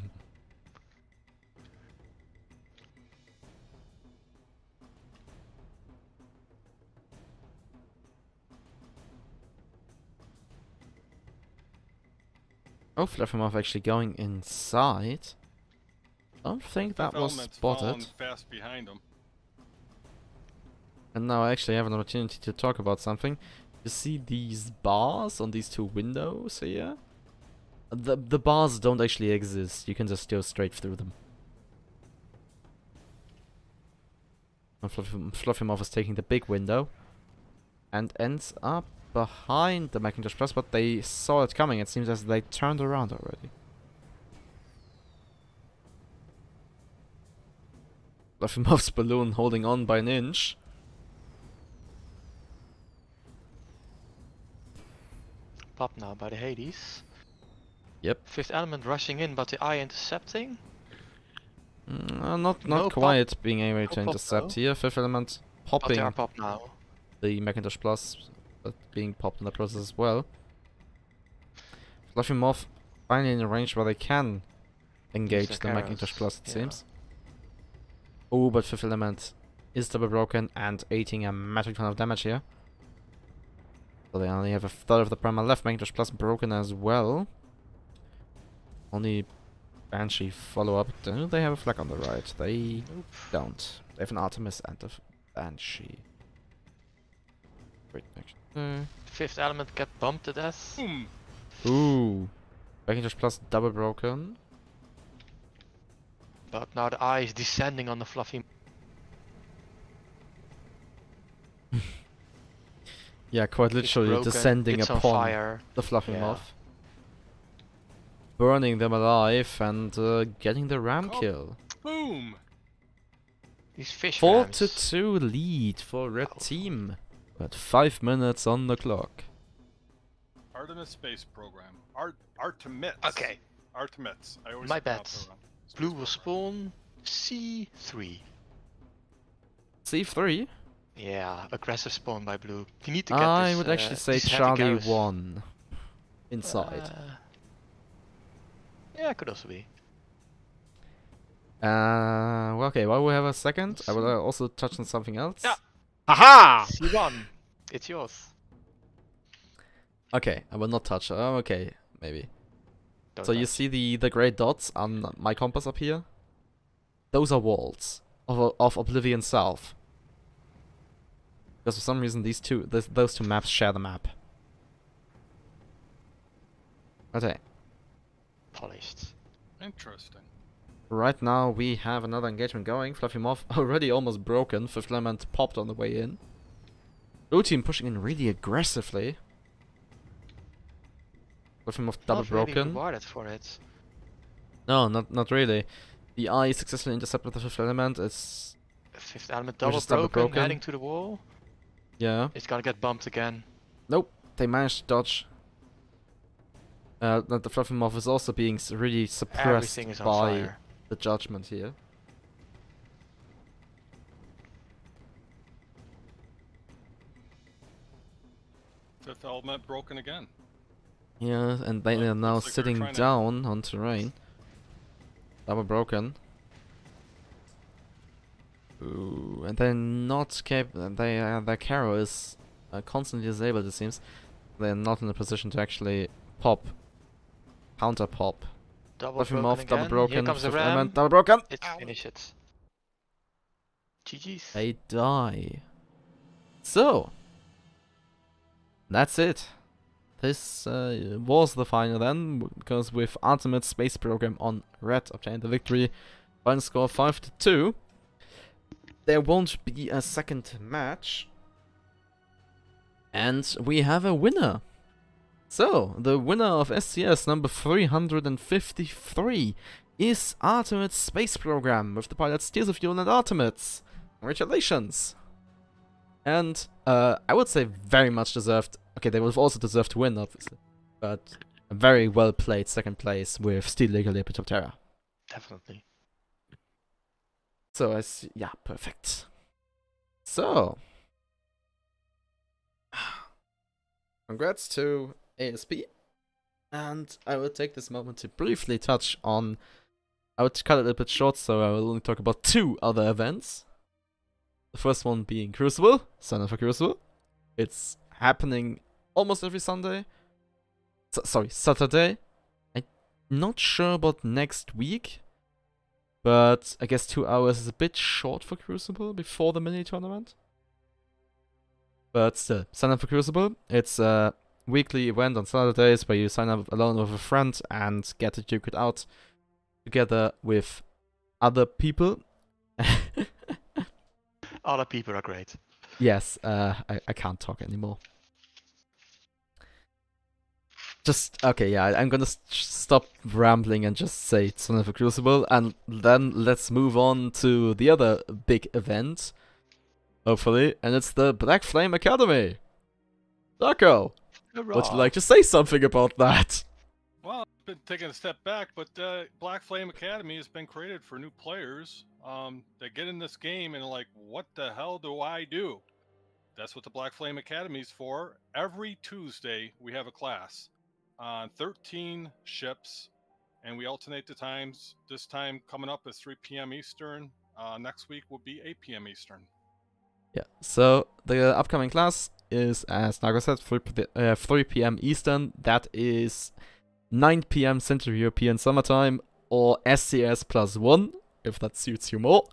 Oh, Fluffy Muff actually going inside. Don't think that was Element's falling spotted. fast behind him. And now I actually have an opportunity to talk about something. You see these bars on these two windows here? The bars don't actually exist. You can just go straight through them. And Fluffy Muff is taking the big window. And ends up behind the Macintosh Plus, but they saw it coming. It seems as they turned around already. Fluffy Muff's balloon holding on by an inch. Pop now by the Hades. Yep. Fifth element rushing in, but the eye intercepting. Not No pop. quite being able No to pop intercept though. here. Fifth element But they are popping pop now. the Macintosh Plus, but being popped in the process as well. Fluffy Muff finally in a range where they can engage their the Macintosh arrows, Plus, it yeah. seems. Oh, but Fifth element is double broken and eating a magic ton of damage here. So they only have a third of the primal left. Macintosh Plus broken as well. Only Banshee follow-up. Do they have a flag on the right? They Nope. don't. They have an Artemis and a Banshee. Great action. Fifth element get bumped to death. Boom! Ooh. Macintosh Plus double broken. But now the eye is descending on the fluffy. Yeah, quite It's literally broken, descending it's on upon fire. the Fluffy Yeah. Muff. Burning them alive and getting the ram Oh. kill. Boom! These fish 4-2 lead for red team. But 5 minutes on the clock. Artemis Space Program. Artemis. Okay. Artemis. I always My pronounce bad. it wrong. Blue will spawn C3. C3. Yeah, aggressive spawn by blue. You need to get I this, would actually say these heavy Charlie garrus. 1 inside. Yeah, it could also be. Well, okay, while we have a second, I will also touch on something else. Yeah. Haha! C1, it's yours. Okay, I will not touch. Oh, okay, maybe. Don't So you touch. see the gray dots on my compass up here? Those are walls of Oblivion South. Because for some reason those two maps share the map. Okay. Polished. Interesting. Right now we have another engagement going. Fluffy Moth already almost broken. Fifth element popped on the way in. Blue team pushing in really aggressively. Fluffy Moth double Not really broken. rewarded for it. No, not really. The eye successfully intercepted the fifth element. It's Fifth element Which double is double broken, broken. heading to the wall. yeah. It's gonna get bumped again. Nope, they managed to dodge. The Fluffy Moth is also being really suppressed Everything is on by fire. the judgment here. Fifth element broken again. Yeah, and they are now Looks like they're sitting trying to- down on terrain. Double broken. Ooh, and they're not their Caro is constantly disabled, it seems. They're not in a position to actually pop. Counter pop. Double Fluffy broken Moth, again. double broken. Here comes the Fifth ram. element, double broken! It's finished. GG's. They die. So, that's it. This was the final then, because with Ultimate Space Program on red obtained the victory. Final score 5-2. There won't be a second match. And we have a winner. So, the winner of SCS number 353 is Ultimate Space Program with the pilots Tears of Fuel and Ultimates. Congratulations! And I would say very much deserved. Okay, they would have also deserved to win, obviously. But a very well played second place with Steel League Leopard of Terra. Definitely. So, yeah, perfect. So, congrats to ASP. And I will take this moment to briefly touch on. I would cut it a little bit short, so I will only talk about 2 other events. The first one being Crucible, Son of a Crucible. It's happening almost every Sunday. Saturday. I'm not sure about next week, but I guess 2 hours is a bit short for Crucible before the mini tournament. But still, Son of a Crucible. It's a weekly event on Saturdays where you sign up alone with a friend and get to duke it out together with other people. Other people are great. Yes, I can't talk anymore. Just, okay, yeah, I'm gonna stop rambling and just say Son of a Crucible, and then let's move on to the other big event, hopefully, and it's the Black Flame Academy. Darko, would you like to say something about that? Well, I've been taking a step back, but Black Flame Academy has been created for new players. They get in this game and like, what the hell do I do? That's what the Black Flame Academy is for. Every Tuesday, we have a class on 13 ships, and we alternate the times. This time coming up is 3 p.m. Eastern. Next week will be 8 p.m. Eastern. Yeah, so the upcoming class is, as Nago said, 3 p.m. Eastern. That is 9 p.m. Central European Summertime, or SCS +1, if that suits you more.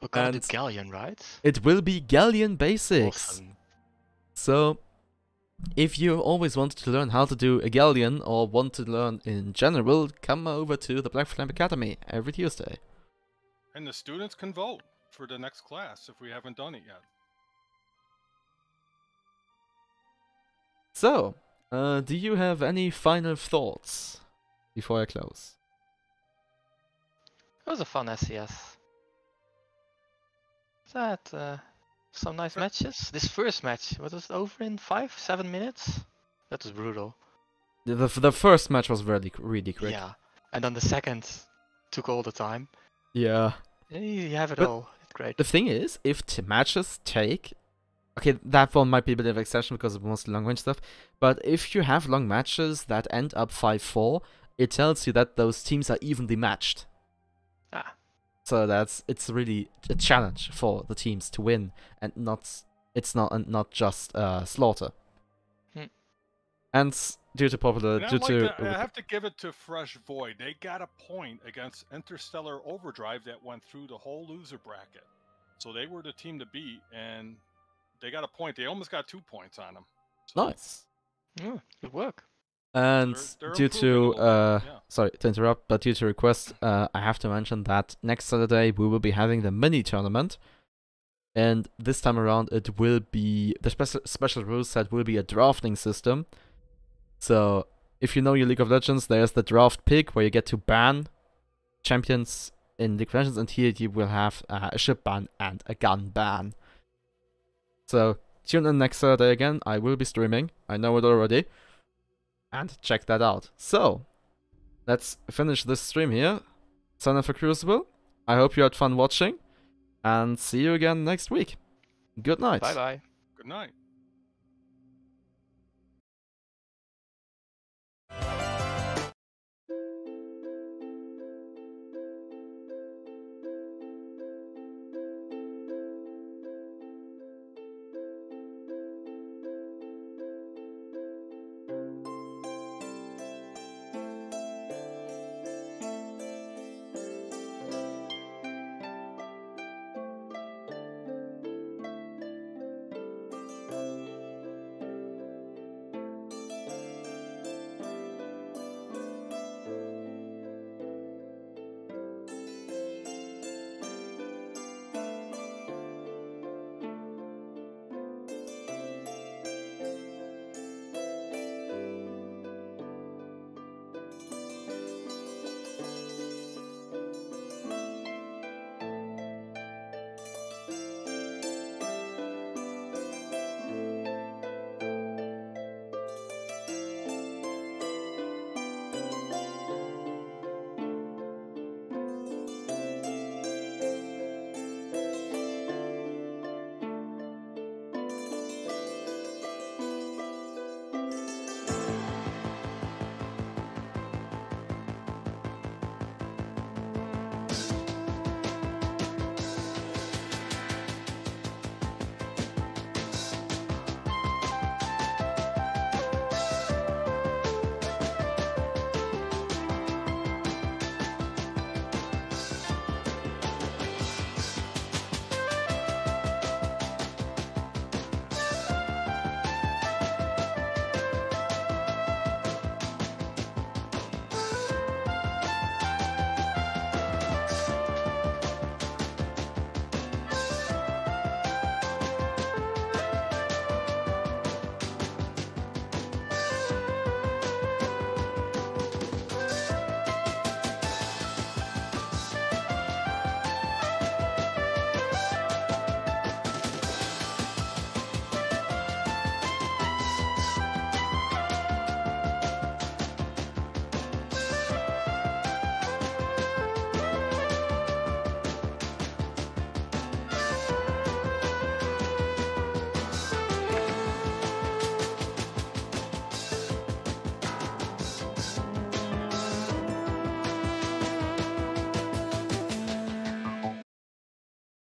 We're gonna do Galleon, right? It will be Galleon Basics. Awesome. So, if you always wanted to learn how to do a Galleon, or want to learn in general, come over to the Black Flame Academy every Tuesday. And the students can vote for the next class if we haven't done it yet. So, do you have any final thoughts before I close? It was a fun SCS. That some nice matches. This first match, what was it, over in 5-7 minutes? That was brutal. The first match was really quick. Yeah, and then the second took all the time. Yeah. You have it But all. Great. The thing is, if matches take... Okay, that one might be a bit of an exception because of mostly long-range stuff, but if you have long matches that end up 5-4, it tells you that those teams are evenly matched. Ah. So it's really a challenge for the teams to win, and not just slaughter. And due to popular, I have to give it to Fresh Void. They got a point against Interstellar Overdrive that went through the whole loser bracket. So they were the team to beat, and they got a point. They almost got 2 points on them. So nice. Yeah, good work. And they're due to yeah. sorry to interrupt, but due to request, I have to mention that next Saturday we will be having the mini tournament, and this time around it will be the special rule set will be a drafting system. So if you know your League of Legends, there's the draft pick where you get to ban champions in League of Legends, and here you will have a ship ban and a gun ban. So tune in next Saturday again. I will be streaming. I know it already. And check that out. So, let's finish this stream here. Sign up for Crucible. I hope you had fun watching. And see you again next week. Good night. Bye bye. Good night.